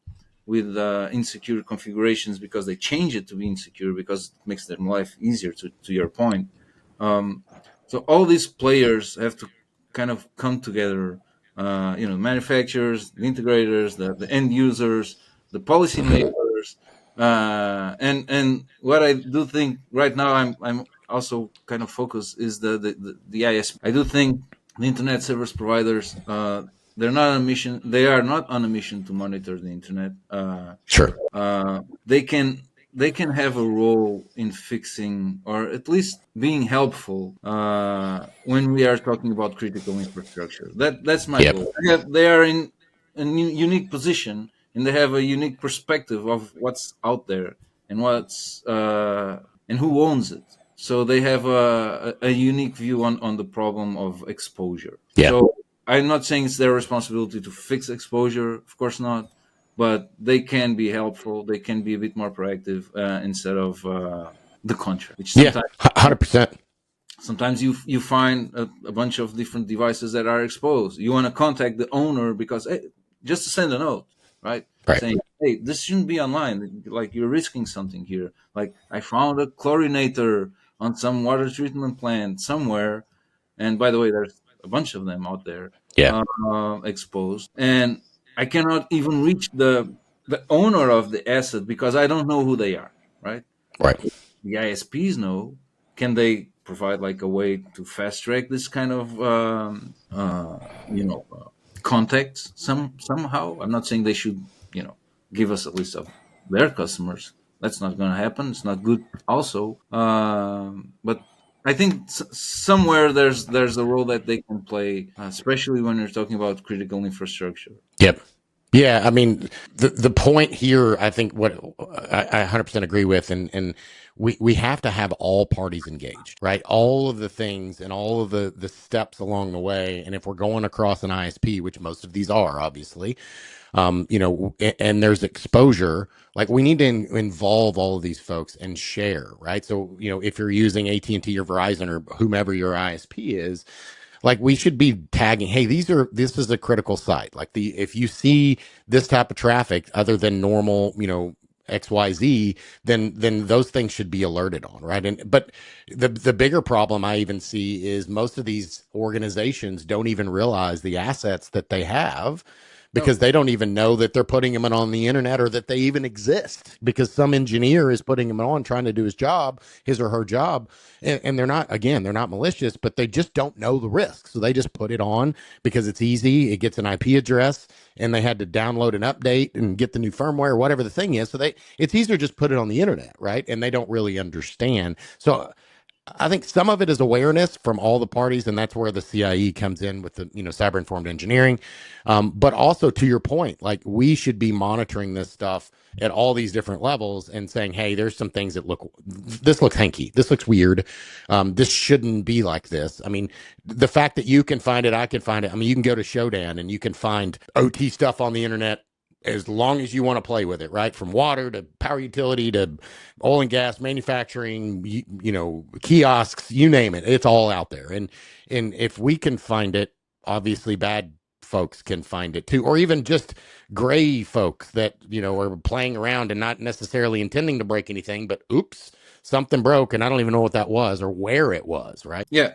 with insecure configurations because they change it to be insecure because it makes their life easier, to your point. um, so all these players have to kind of come together, manufacturers, the integrators, the end users, the policymakers, and what I do think right now I'm also kind of focused is the ISP. I do think the internet service providers, they're not on a mission. They are not on a mission to monitor the internet. Sure. They can have a role in fixing or at least being helpful when we are talking about critical infrastructure. That's my Yep. goal. They are in a unique position, and they have a unique perspective of what's out there and and who owns it. So they have a unique view on the problem of exposure. Yeah. So I'm not saying it's their responsibility to fix exposure, of course not, but they can be helpful. They can be a bit more proactive instead of the contrary, which Yeah. sometimes 100%. sometimes you find a bunch of different devices that are exposed. You want to contact the owner because just to send a note, right? Right. Saying, hey, this shouldn't be online. Like you're risking something here. Like I found a chlorinator on some water treatment plant somewhere, and by the way, there's a bunch of them out there Yeah. exposed, and I cannot even reach the owner of the asset because I don't know who they are, right? Right. The ISPs know. Can they provide like a way to fast track this kind of contacts somehow? I'm not saying they should give us a list of their customers. That's not going to happen. It's not good also. But I think somewhere there's a role that they can play, especially when you're talking about critical infrastructure. Yep. Yeah, I mean, the point here, I think what I 100% agree with, and we have to have all parties engaged, right? All of the things and all of the steps along the way. And if we're going across an ISP, which most of these are obviously, and there's exposure, like we need to involve all of these folks and share, right? So, if you're using AT&T or Verizon or whomever your ISP is, like we should be tagging, hey, this is a critical site. Like if you see this type of traffic other than normal, XYZ, then those things should be alerted on, right? But the bigger problem I even see is most of these organizations don't even realize the assets that they have, No. because they don't even know that they're putting them on the internet, or that they even exist, because some engineer is putting them on, trying to do his job, his or her job. And they're not, again, they're not malicious, but they just don't know the risks. So they just put it on because it's easy. It gets an IP address, and they had to download an update and get the new firmware, whatever the thing is. So it's easier to just put it on the internet, right? And they don't really understand. So I think some of it is awareness from all the parties, and that's where the CIE comes in with the cyber informed engineering. But also, to your point, like, we should be monitoring this stuff at all these different levels and saying, hey, there's some things that this looks hanky, this looks weird, this shouldn't be like this. I mean, the fact that you can find it, I can find it. I mean, you can go to Showdown and you can find OT stuff on the internet as long as you want to play with it, right? From water to power utility to oil and gas manufacturing, kiosks, you name it, it's all out there. And if we can find it, obviously bad folks can find it too, or even just gray folks that are playing around and not necessarily intending to break anything, but oops, something broke and I don't even know what that was or where it was, right? Yeah,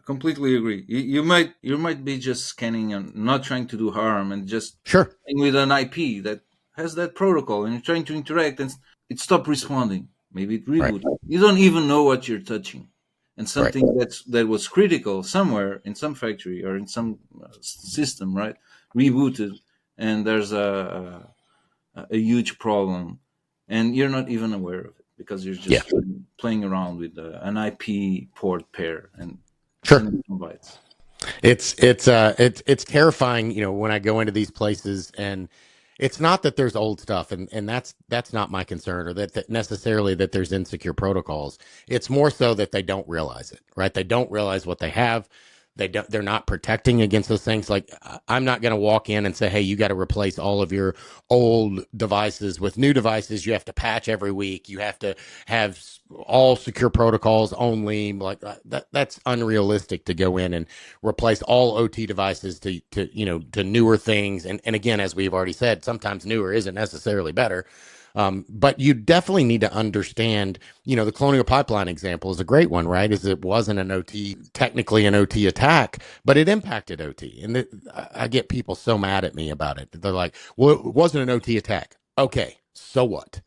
completely agree. You might be just scanning and not trying to do harm, and just Sure. with an IP that has that protocol, and you're trying to interact, and it stopped responding. Maybe it Right. rebooted. You don't even know what you're touching, and something that was critical somewhere in some factory or in some system, right, rebooted, and there's a huge problem, and you're not even aware of it because you're just playing around with an IP port pair and Sure. sending some bytes. It's terrifying, when I go into these places, and it's not that there's old stuff, and that's not my concern, or that necessarily that there's insecure protocols. It's more so that they don't realize it, right? They don't realize what they have. They're not protecting against those things. Like, I'm not going to walk in and say, hey, you got to replace all of your old devices with new devices. You have to patch every week. You have to have all secure protocols only. Like, that's unrealistic to go in and replace all OT devices to newer things. And again, as we've already said, sometimes newer isn't necessarily better. But you definitely need to understand, the Colonial Pipeline example is a great one, right? Is it wasn't technically an OT attack, but it impacted OT. And I get people so mad at me about it. They're like, well, it wasn't an OT attack. Okay, so what?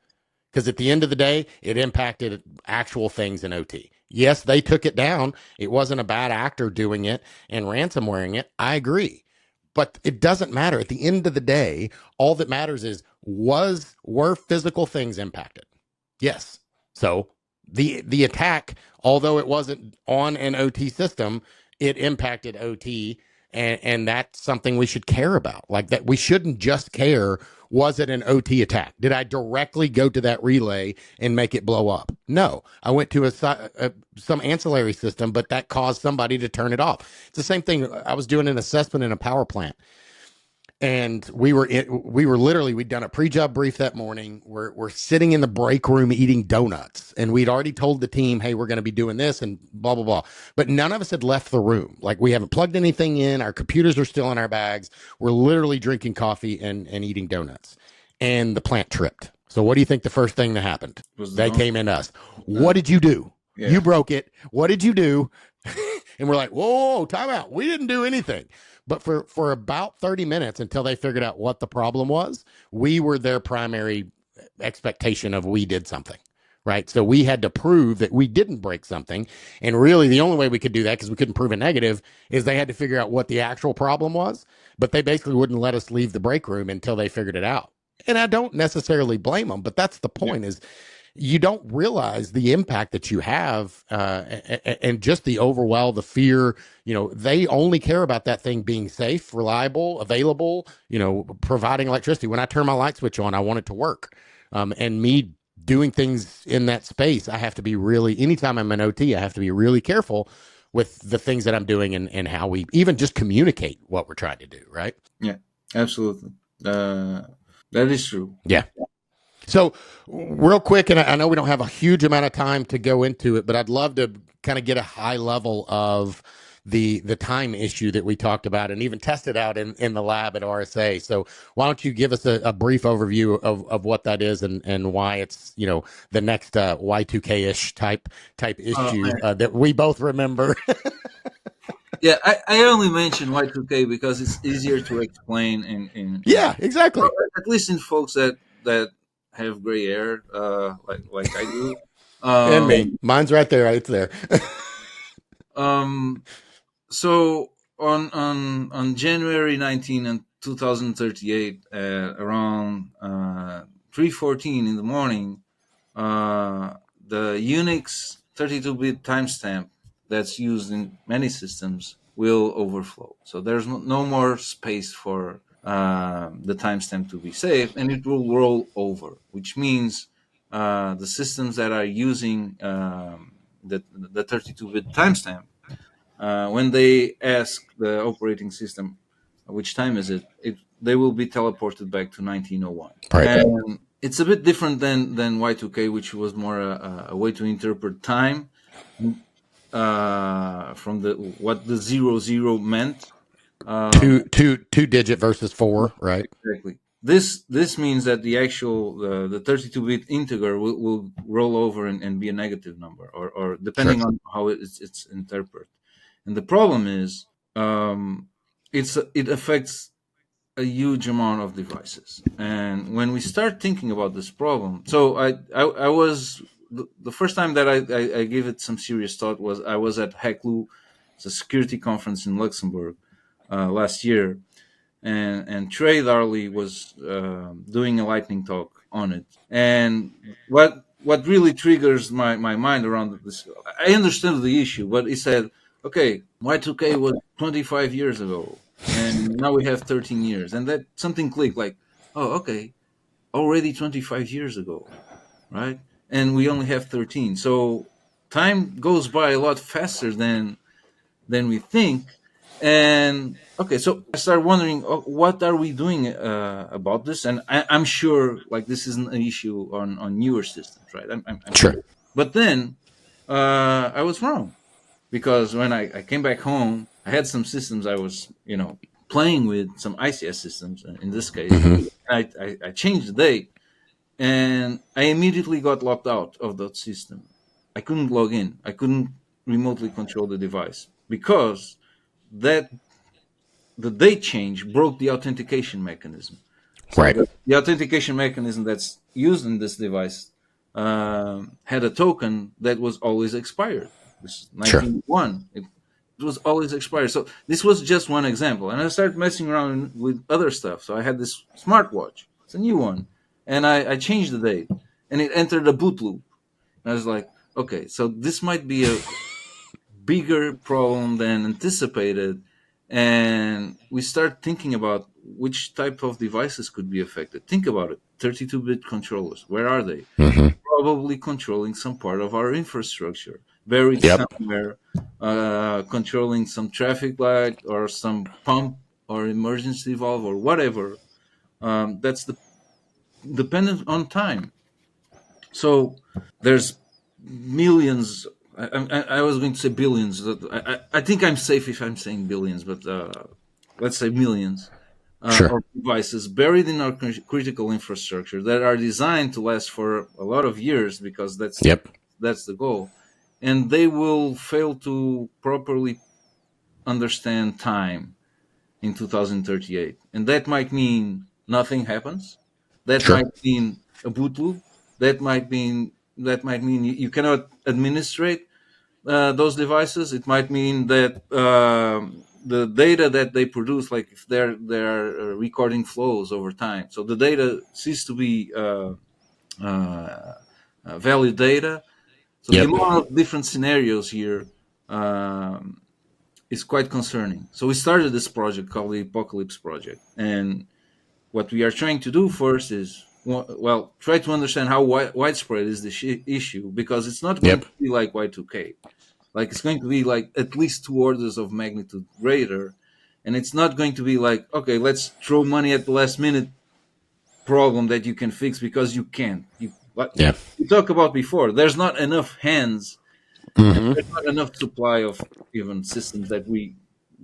Because at the end of the day, it impacted actual things in OT. Yes, they took it down. It wasn't a bad actor doing it and ransomwaring it. I agree. But it doesn't matter. At the end of the day, all that matters is, were physical things impacted? Yes. So the attack, although it wasn't on an OT system, it impacted OT, and that's something we should care about. Like, that we shouldn't just care, was it an OT attack? Did I directly go to that relay and make it blow up? No, I went to some ancillary system, but that caused somebody to turn it off. It's the same thing. I was doing an assessment in a power plant, and we'd done a pre-job brief that morning. We're sitting in the break room eating donuts, and we'd already told the team, hey, we're going to be doing this and blah, blah, blah. But none of us had left the room. Like, we haven't plugged anything in. Our computers are still in our bags. We're literally drinking coffee and eating donuts. And the plant tripped. So what do you think the first thing that happened? They came in us. What did you do? Yeah. You broke it. What did you do? And we're like, whoa, time out. We didn't do anything. But for about 30 minutes, until they figured out what the problem was, we were their primary expectation of we did something, right? So we had to prove that we didn't break something. And really, the only way we could do that, because we couldn't prove a negative, is they had to figure out what the actual problem was. But they basically wouldn't let us leave the break room until they figured it out. And I don't necessarily blame them, but that's the point. Is you don't realize the impact that you have, and just the overwhelm, the fear. They only care about that thing being safe, reliable, available, providing electricity. When I turn my light switch on, I want it to work. And me doing things in that space, I have to be anytime I'm in OT, I have to be really careful with the things that I'm doing, and how we even just communicate what we're trying to do, right? Yeah, absolutely. That is true. Yeah. So real quick, and I know we don't have a huge amount of time to go into it, but I'd love to kind of get a high level of the time issue that we talked about and even tested out in the lab at RSA. So why don't you give us a brief overview of what that is and why it's the next Y2K ish type issue that we both remember. Yeah, I only mention Y2K because it's easier to explain in Yeah, exactly. at least in folks that have gray hair, like I do. And me, Um, mine's right there. It's there. um, so on January 19 and 2038, around 3:14 in the morning, the Unix 32-bit timestamp that's used in many systems will overflow. So there's no more space for the timestamp to be saved, and it will roll over, which means the systems that are using the 32-bit timestamp, when they ask the operating system which time is it, they will be teleported back to 1901. Right. And it's a bit different than Y2K, which was more a way to interpret time from what the 00 meant. Two digit versus four, right? Exactly. This means that the actual the 32-bit integer will roll over and be a negative number, or depending on how it's interpreted. And the problem is, it affects a huge amount of devices. And when we start thinking about this problem, so I was the first time that I gave it some serious thought was I was at HACLU, it's a security conference in Luxembourg last year, and Trey Darley was doing a lightning talk on it. And what really triggers my mind around this, I understood the issue, but he said, okay, Y2K was 25 years ago, and now we have 13 years, and that something clicked, like, oh, okay, already 25 years ago, right? And we only have 13. So time goes by a lot faster than we think. And okay, so I started wondering, what are we doing about this? And I'm sure, like, this isn't an issue on newer systems, right? I'm Sure. But then I was wrong, because when I came back home, I had some systems I was playing with, some ICS systems in this case. I changed the date, and I immediately got locked out of that system. I couldn't log in. I couldn't remotely control the device, because that the date change broke the authentication mechanism. So Right. the authentication mechanism that's used in this device had a token that was always expired. This is 1901. It was always expired. So this was just one example. And I started messing around with other stuff. So I had this smartwatch. It's a new one. And I changed the date. And it entered a boot loop. And I was like, okay, so this might be a bigger problem than anticipated. And we start thinking about which type of devices could be affected. Think about it. 32-bit controllers, where are they? Probably controlling some part of our infrastructure, buried somewhere, controlling some traffic light or some pump or emergency valve or whatever. That's dependent on time. So there's millions. I was going to say billions. I think I'm safe if I'm saying billions, but let's say millions of devices buried in our critical infrastructure that are designed to last for a lot of years, because that's the goal. And they will fail to properly understand time in 2038. And that might mean nothing happens. That might mean a boot loop. That might mean you cannot administrate those devices. It might mean that the data that they produce, like if they're recording flows over time, so the data cease to be valid data. So the amount of different scenarios here is quite concerning. So we started this project called the Epochalypse project, and what we are trying to do first is, well, try to understand how widespread is this issue, because it's not going to be like Y2K. Like, it's going to be like at least 2 orders of magnitude greater, and it's not going to be like, okay, let's throw money at the last minute problem that you can fix, because you can't. We talked about before. There's not enough hands And Hmm. there's not enough supply of even systems that we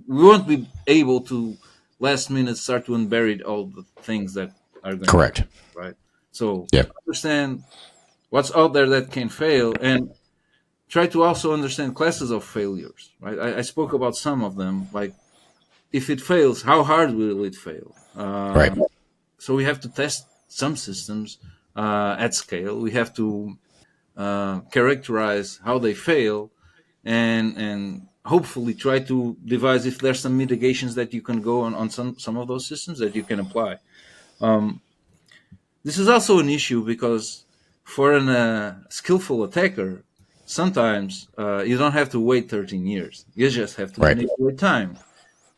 won't be able to last minute start to unbury all the things that are going to Correct. happen, right? So Yep. understand what's out there that can fail, and try to also understand classes of failures, right? I spoke about some of them, like if it fails, how hard will it fail? Right. So we have to test some systems at scale. We have to characterize how they fail, and hopefully try to devise if there's some mitigations that you can go on some of those systems that you can apply. Um, this is also an issue because for an skillful attacker, sometimes you don't have to wait 13 years. You just have to Right. manipulate time.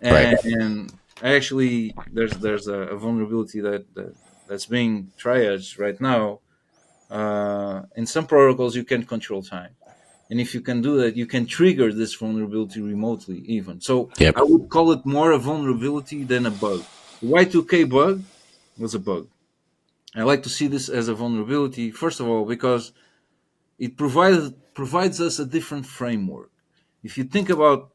Right. And actually, there's a vulnerability that's being triaged right now. In some protocols, you can control time, and if you can do that, you can trigger this vulnerability remotely. Even so, Yep. I would call it more a vulnerability than a bug. The Y2K bug was a bug. I like to see this as a vulnerability, first of all, because it provides us a different framework. If you think about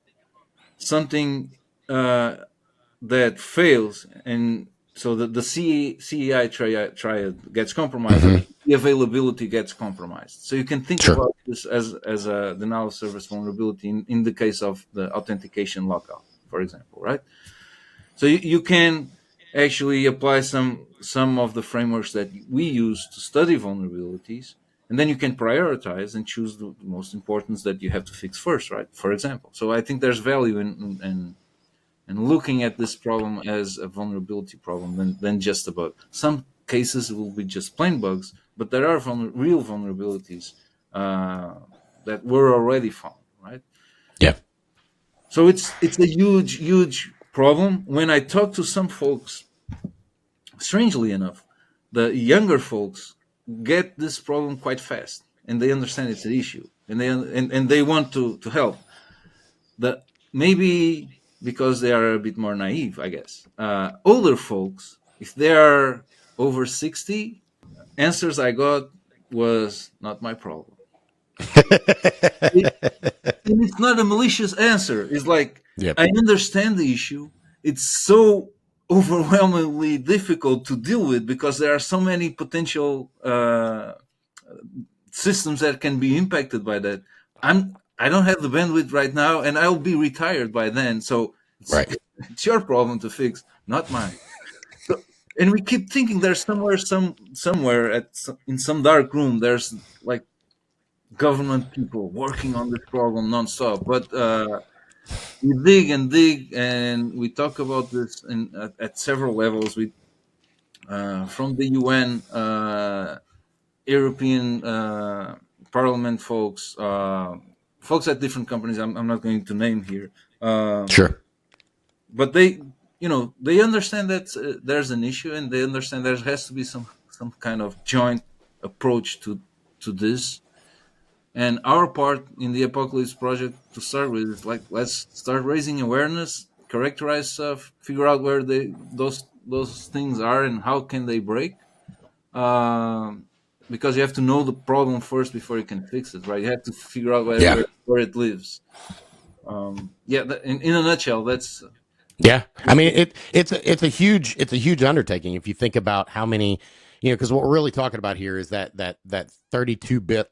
something that fails, and so the CEI triad gets compromised, Hmm. the availability gets compromised. So you can think Sure. about this as a denial of service vulnerability in the case of the authentication lockout, for example, right? So you can actually apply some of the frameworks that we use to study vulnerabilities, and then you can prioritize and choose the most important that you have to fix first, right? For example. So I think there's value in looking at this problem as a vulnerability problem than just a bug. Some cases it will be just plain bugs, but there are real vulnerabilities uh, that were already found, right? Yeah. So it's a huge problem. When I talk to some folks, strangely enough, the younger folks get this problem quite fast, and they understand it's an issue, and they want to help. The maybe because they are a bit more naive, I guess. Older folks, if they are over 60, answers I got was not my problem. It, and it's not a malicious answer. It's like, Yep. I understand the issue. It's so overwhelmingly difficult to deal with because there are so many potential systems that can be impacted by that. I don't have the bandwidth right now, and I'll be retired by then. So it's, Right. it's your problem to fix, not mine. So, and we keep thinking there's somewhere in some dark room there's like government people working on this problem nonstop. But we dig, and we talk about this at several levels. We from the UN, European Parliament folks, folks at different companies. I'm not going to name here, Sure. but they understand that there's an issue, and they understand there has to be some kind of joint approach to this. And our part in the Apocalypse project to start with is like, let's start raising awareness, characterize stuff, figure out where those things are and how can they break. Um, because you have to know the problem first before you can fix it, right? You have to figure out Yeah. where it lives. Yeah, in a nutshell, that's Yeah, I mean it's a huge undertaking if you think about how many, because what we're really talking about here is that 32-bit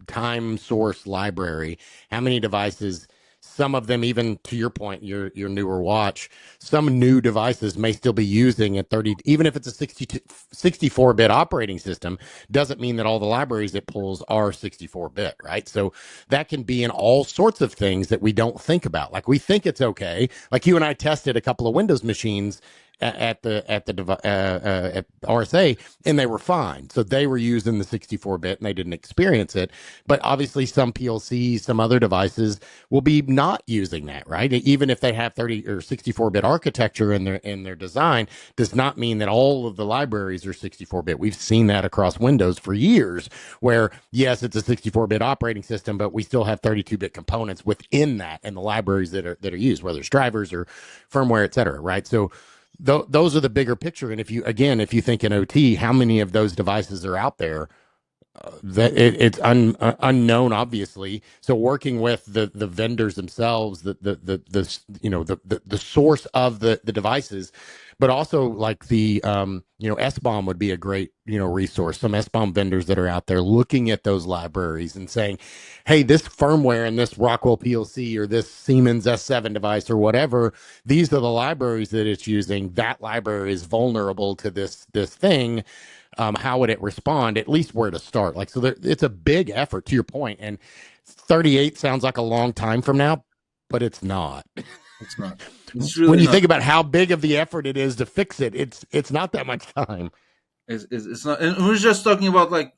time source library. How many devices? Some of them, even to your point, your newer watch, some new devices may still be using a 30, even if it's a 64-bit operating system, doesn't mean that all the libraries it pulls are 64-bit, right? So that can be in all sorts of things that we don't think about. Like we think it's okay. Like you and I tested a couple of Windows machines at RSA, and they were fine. So they were using the 64-bit, and they didn't experience it. But obviously, some PLCs, some other devices will be not using that, right? Even if they have 30 or 64-bit architecture in their design, does not mean that all of the libraries are 64-bit. We've seen that across Windows for years, where yes, it's a 64-bit operating system, but we still have 32-bit components within that and the libraries that are used, whether it's drivers or firmware, et cetera, right? So those are the bigger picture. And if you think in OT, how many of those devices are out there that it's unknown, obviously. So working with the vendors themselves, the you know the source of the devices, but also like the SBOM would be a great resource. Some SBOM vendors that are out there looking at those libraries and saying, hey, this firmware in this Rockwell PLC or this Siemens S7 device or whatever, these are the libraries that it's using. That library is vulnerable to this thing. How would it respond? At least where to start. Like, so it's a big effort to your point. And 38 sounds like a long time from now, but it's not. It's not. It's When really you not. think about how big of the effort it is to fix it, it's not that much time. It's not. And we're just talking about like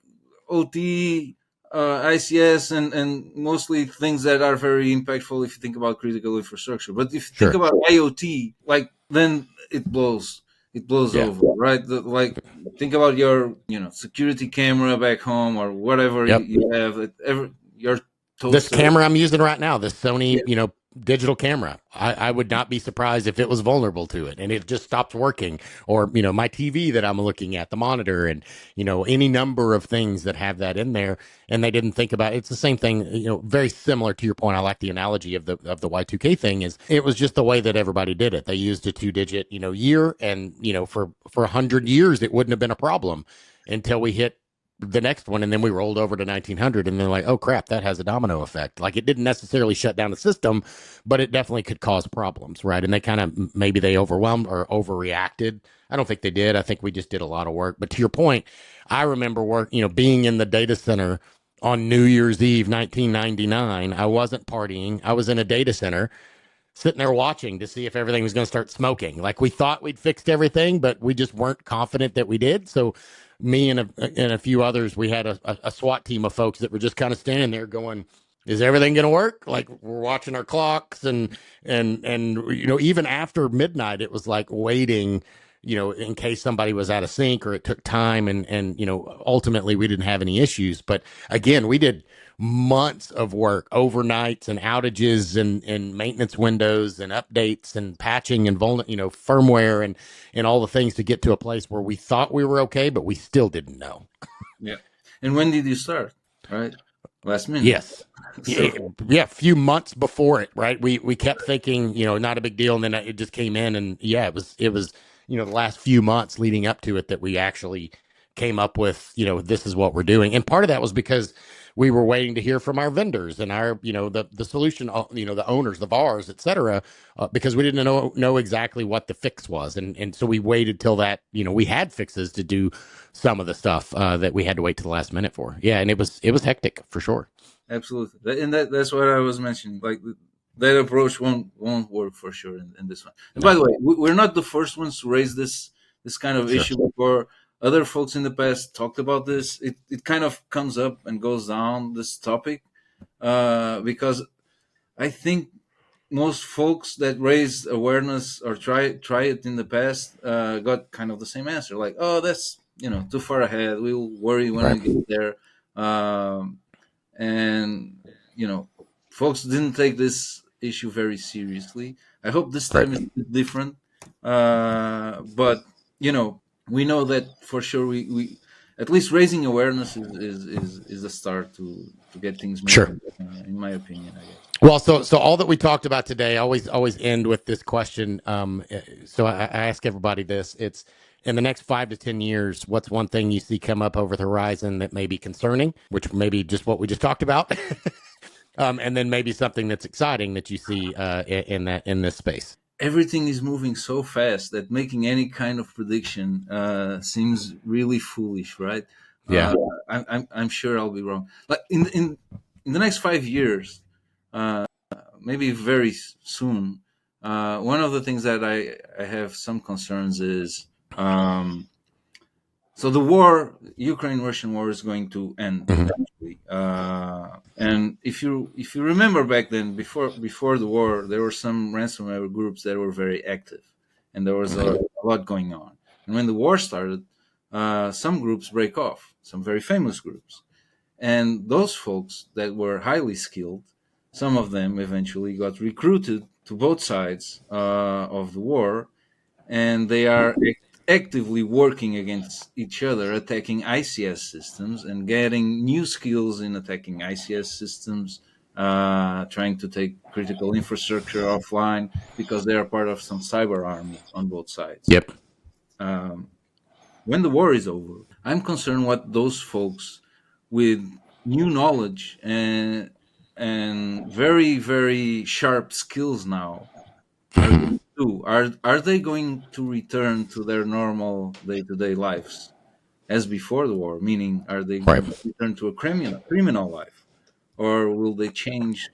OT, ICS, and mostly things that are very impactful if you think about critical infrastructure. But if you think Sure. about IoT, like then it blows. It blows Yeah. over, right? Like think about your security camera back home or whatever Yep. you have. Your This toaster. camera I'm using right now, this Sony, Yeah. digital camera, I would not be surprised if it was vulnerable to it and it just stops working. Or, my TV that I'm looking at, the monitor, and, any number of things that have that in there. And they didn't think about it. It's the same thing, very similar to your point. I like the analogy of the Y2K thing. Is it was just the way that everybody did it. They used a 2-digit, year, and, for 100 years, it wouldn't have been a problem until we hit the next one, and then we rolled over to 1900, and then like, oh crap, that has a domino effect. Like, it didn't necessarily shut down the system, but it definitely could cause problems, right? And they kind of, maybe they overwhelmed or overreacted. I don't think they did. I think we just did a lot of work. But to your point, I remember being in the data center on New Year's Eve 1999. I wasn't partying, I was in a data center sitting there watching to see if everything was going to start smoking. Like, we thought we'd fixed everything, but we just weren't confident that we did. So me and a few others, we had a SWAT team of folks that were just kind of standing there going, is everything going to work? Like, we're watching our clocks, and even after midnight, it was like waiting, in case somebody was out of sync or it took time, and ultimately we didn't have any issues. But again, we did months of work, overnights and outages, and maintenance windows and updates and patching and firmware, and all the things to get to a place where we thought we were okay, but we still didn't know. Yeah. And when did you start? Right. Last minute. Yes. So Yeah, a few months before it, right? We kept thinking, not a big deal, and then it just came in, and yeah, it was the last few months leading up to it that we actually came up with, this is what we're doing. And part of that was because we were waiting to hear from our vendors and our, the solution, the owners, the VARs, et cetera, because we didn't know exactly what the fix was. And so we waited till that, we had fixes to do some of the stuff that we had to wait to the last minute for. Yeah. And it was hectic for sure. absolutely, and that's what I was mentioning. Like that approach won't work for sure in this one. And by No, the way, we're not the first ones to raise this kind of sure. issue before. Other folks in the past talked about this. It kind of comes up and goes down this topic because I think most folks that raised awareness or try it in the past got kind of the same answer, like, oh, that's too far ahead. We'll worry when we Right. get there. And folks didn't take this issue very seriously. I hope this Right. time is different. But we know that for sure. We at least raising awareness is a start to get things Sure. moving. In my opinion, I guess. Well, so all that we talked about today, I always end with this question. So I ask everybody this: it's in the next 5 to 10 years, what's one thing you see come up over the horizon that may be concerning, which may be just what we just talked about, and then maybe something that's exciting that you see in this space. Everything is moving so fast that making any kind of prediction seems really foolish, right? Yeah. Uh, I'm sure I'll be wrong. Like in the next 5 years, maybe very soon. One of the things that I have some concerns is so the war, Ukraine-Russian war, is going to end Mhm. eventually. And if you remember back then, before the war, there were some ransomware groups that were very active, and there was a lot going on. And when the war started, some groups break off, some very famous groups, and those folks that were highly skilled, some of them eventually got recruited to both sides of the war, and they are actively working against each other, attacking ICS systems and getting new skills in attacking ICS systems, trying to take critical infrastructure offline because they are part of some cyber army on both sides. Yep. Um, when the war is over, I'm concerned what those folks with new knowledge and very very sharp skills now are going to do. Are they going to return to their normal day to day lives as before the war? Meaning, are they Right. going to return to a criminal life, or will they change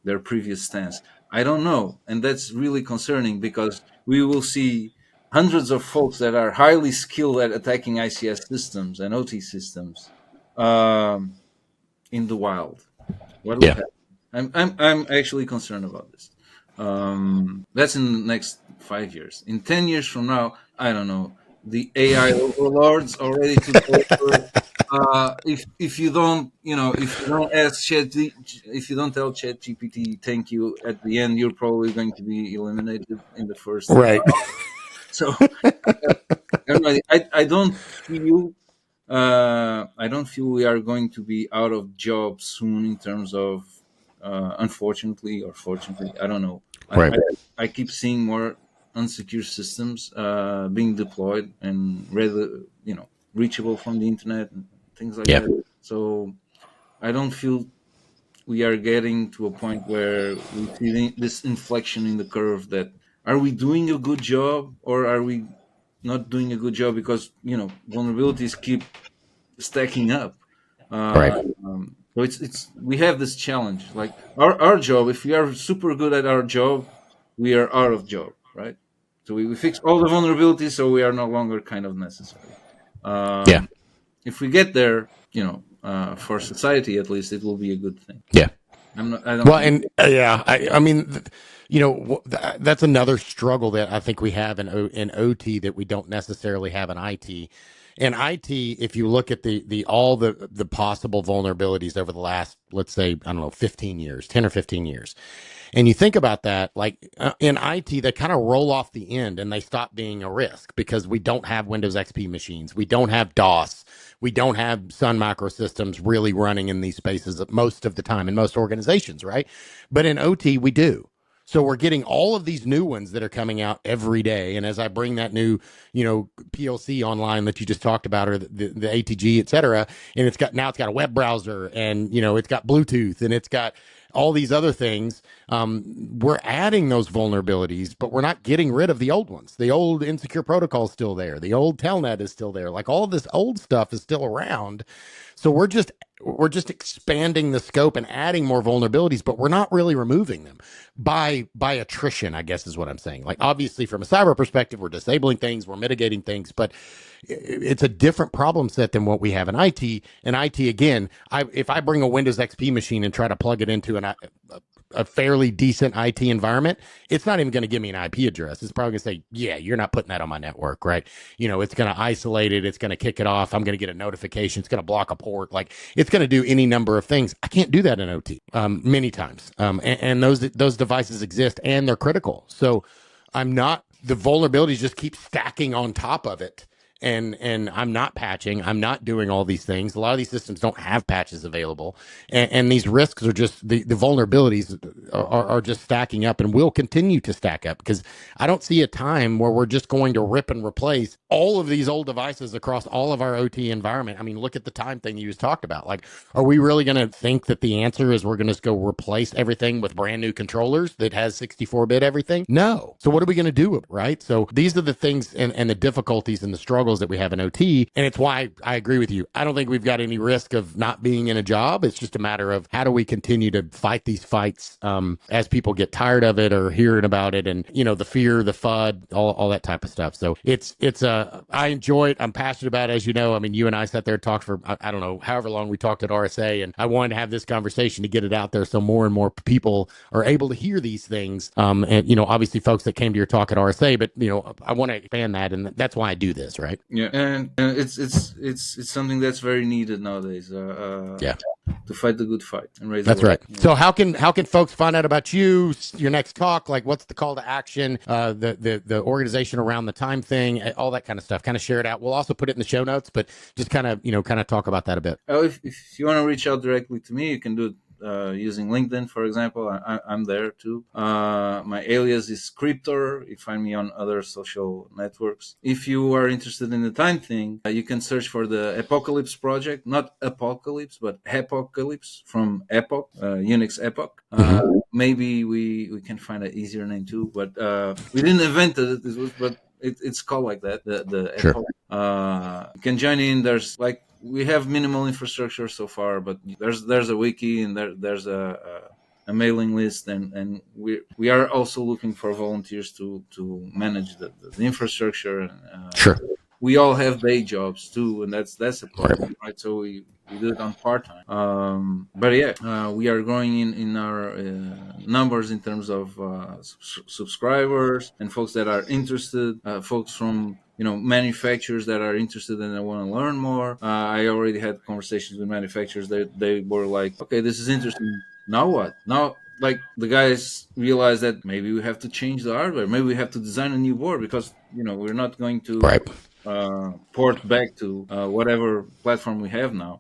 their previous stance? I don't know, and that's really concerning because we will see hundreds of folks that are highly skilled at attacking ICS systems and OT systems um, in the wild. What will Yeah. happen? I'm actually concerned about this. That's in the next 5 years. In 10 years from now, I don't know. The AI overlords already took over. If you don't, if you don't ask if you don't tell Chat GPT thank you at the end, you're probably going to be eliminated in the first. Right. So I don't feel I don't feel we are going to be out of jobs soon in terms of, unfortunately or fortunately, I don't know. I, Right. I, I keep seeing more unsecure systems being deployed and rather, reachable from the internet and things like Yeah. that. So I don't feel we are getting to a point where we see this inflection in the curve that are we doing a good job or are we not doing a good job because vulnerabilities keep stacking up. Right. So it's we have this challenge. Like our job, if we are super good at our job, we are out of job, right? So we fix all the vulnerabilities, so we are no longer kind of necessary. Yeah. Um, if we get there, for society at least, it will be a good thing. Yeah. I'm not. I Well, don't. and yeah, I mean, that's another struggle that I think we have in OT that we don't necessarily have in IT. In IT, if you look at the all the possible vulnerabilities over the last, let's say, I don't know, 15 years, 10 or 15 years, and you think about that, like in IT, they kind of roll off the end and they stop being a risk because we don't have Windows XP machines. We don't have DOS. We don't have Sun Microsystems really running in these spaces most of the time in most organizations, right? But in OT, we do. So we're getting all of these new ones that are coming out every day. And as I bring that new, PLC online that you just talked about, or the ATG, et cetera, and it's got a web browser and, it's got Bluetooth and it's got all these other things. We're adding those vulnerabilities, but we're not getting rid of the old ones. The old insecure protocol is still there. The old telnet is still there. Like all of this old stuff is still around. So we're just expanding the scope and adding more vulnerabilities, but we're not really removing them by attrition, I guess is what I'm saying. Like obviously from a cyber perspective, we're disabling things, we're mitigating things, but it's a different problem set than what we have in IT. In IT, again, if I bring a Windows XP machine and try to plug it into a fairly decent IT environment, it's not even going to give me an IP address. It's probably going to say, yeah, you're not putting that on my network, right? It's going to isolate it. It's going to kick it off. I'm going to get a notification. It's going to block a port. Like it's going to do any number of things. I can't do that in OT many times. And those devices exist and they're critical. So the vulnerabilities just keep stacking on top of it. And I'm not patching. I'm not doing all these things. A lot of these systems don't have patches available, and these risks are just the vulnerabilities are just stacking up, and will continue to stack up because I don't see a time where we're just going to rip and replace all of these old devices across all of our OT environment. I mean, look at the time thing you just talked about. Like, are we really going to think that the answer is we're going to go replace everything with brand new controllers that has 64-bit everything? No. So what are we going to do, right? So these are the things and the difficulties and the struggles that we have in OT. And it's why I agree with you. I don't think we've got any risk of not being in a job. It's just a matter of how do we continue to fight these fights as people get tired of it or hearing about it, and the fear, the FUD, all that type of stuff. So I enjoy it. I'm passionate about it, as you know. I mean, you and I sat there and talked for I don't know however long we talked at RSA, and I wanted to have this conversation to get it out there so more and more people are able to hear these things. And obviously folks that came to your talk at RSA, but I want to expand that, and that's why I do this, right? right? Yeah, and it's something that's very needed nowadays. Yeah. To fight the good fight and raise That's awareness. right. So how can folks find out about you, your next talk? Like, what's the call to action? The organization around the time thing, all that kind of stuff. Kind of share it out. We'll also put it in the show notes, but just kind of talk about that a bit. If you want to reach out directly to me, you can do it using LinkedIn, for example. I'm there too. My alias is Scriptor. You find me on other social networks. If you are interested in the time thing, you can search for the Epochalypse project, not Apocalypse, but Epochalypse from Epoch, Unix Epoch. Maybe we can find an easier name too, but we didn't invent it. But it's called like that. The Sure. Epoch. You can join in. There's like, we have minimal infrastructure so far, but there's a wiki and there's a mailing list, and we are also looking for volunteers to manage the infrastructure. And, sure. We all have day jobs too, and that's a problem, right? So we do it on part time. But yeah, we are growing in our numbers in terms of subscribers and folks that are interested, folks from manufacturers that are interested and they want to learn more. I already had conversations with manufacturers that they were like, okay, this is interesting. Now what? Now, like, the guys realize that maybe we have to change the hardware. Maybe we have to design a new board because we're not going to port back to whatever platform we have now.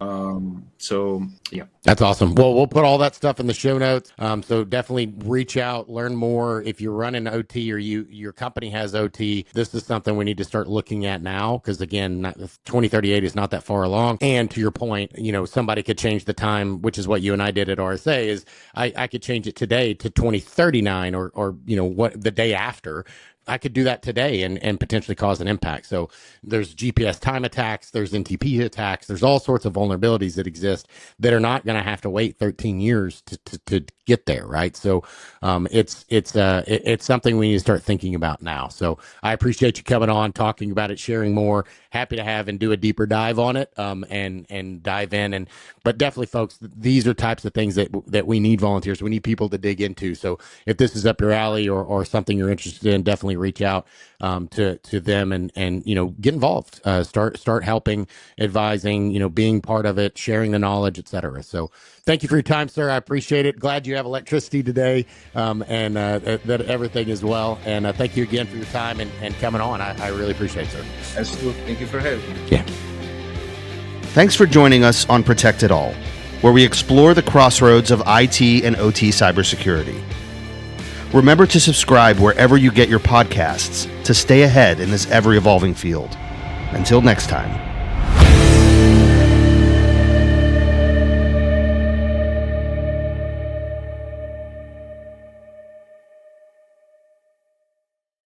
So yeah, that's awesome. Well, we'll put all that stuff in the show notes. So definitely reach out, learn more. If you're running OT or your company has OT, this is something we need to start looking at now, because again, 2038 is not that far along. And to your point, somebody could change the time, which is what you and I did at RSA. Is I could change it today to 2039 or what the day after. I could do that today and potentially cause an impact. So there's GPS time attacks, there's NTP attacks, there's all sorts of vulnerabilities that exist that are not going to have to wait 13 years to get there, right? So it's something we need to start thinking about now. So I appreciate you coming on, talking about it, sharing more. Happy to have and do a deeper dive on it, and dive in. But definitely, folks, these are types of things that we need volunteers. We need people to dig into. So if this is up your alley or something you're interested in, definitely reach out to them and get involved. Start helping, advising, being part of it, sharing the knowledge, etc. So thank you for your time, sir. I appreciate it. Glad you have electricity today, and that everything is well. And thank you again for your time and coming on. I really appreciate it, sir. Absolutely. Thank you for having me. Yeah. Thanks for joining us on Protect It All, where we explore the crossroads of IT and OT cybersecurity. Remember to subscribe wherever you get your podcasts to stay ahead in this ever-evolving field. Until next time.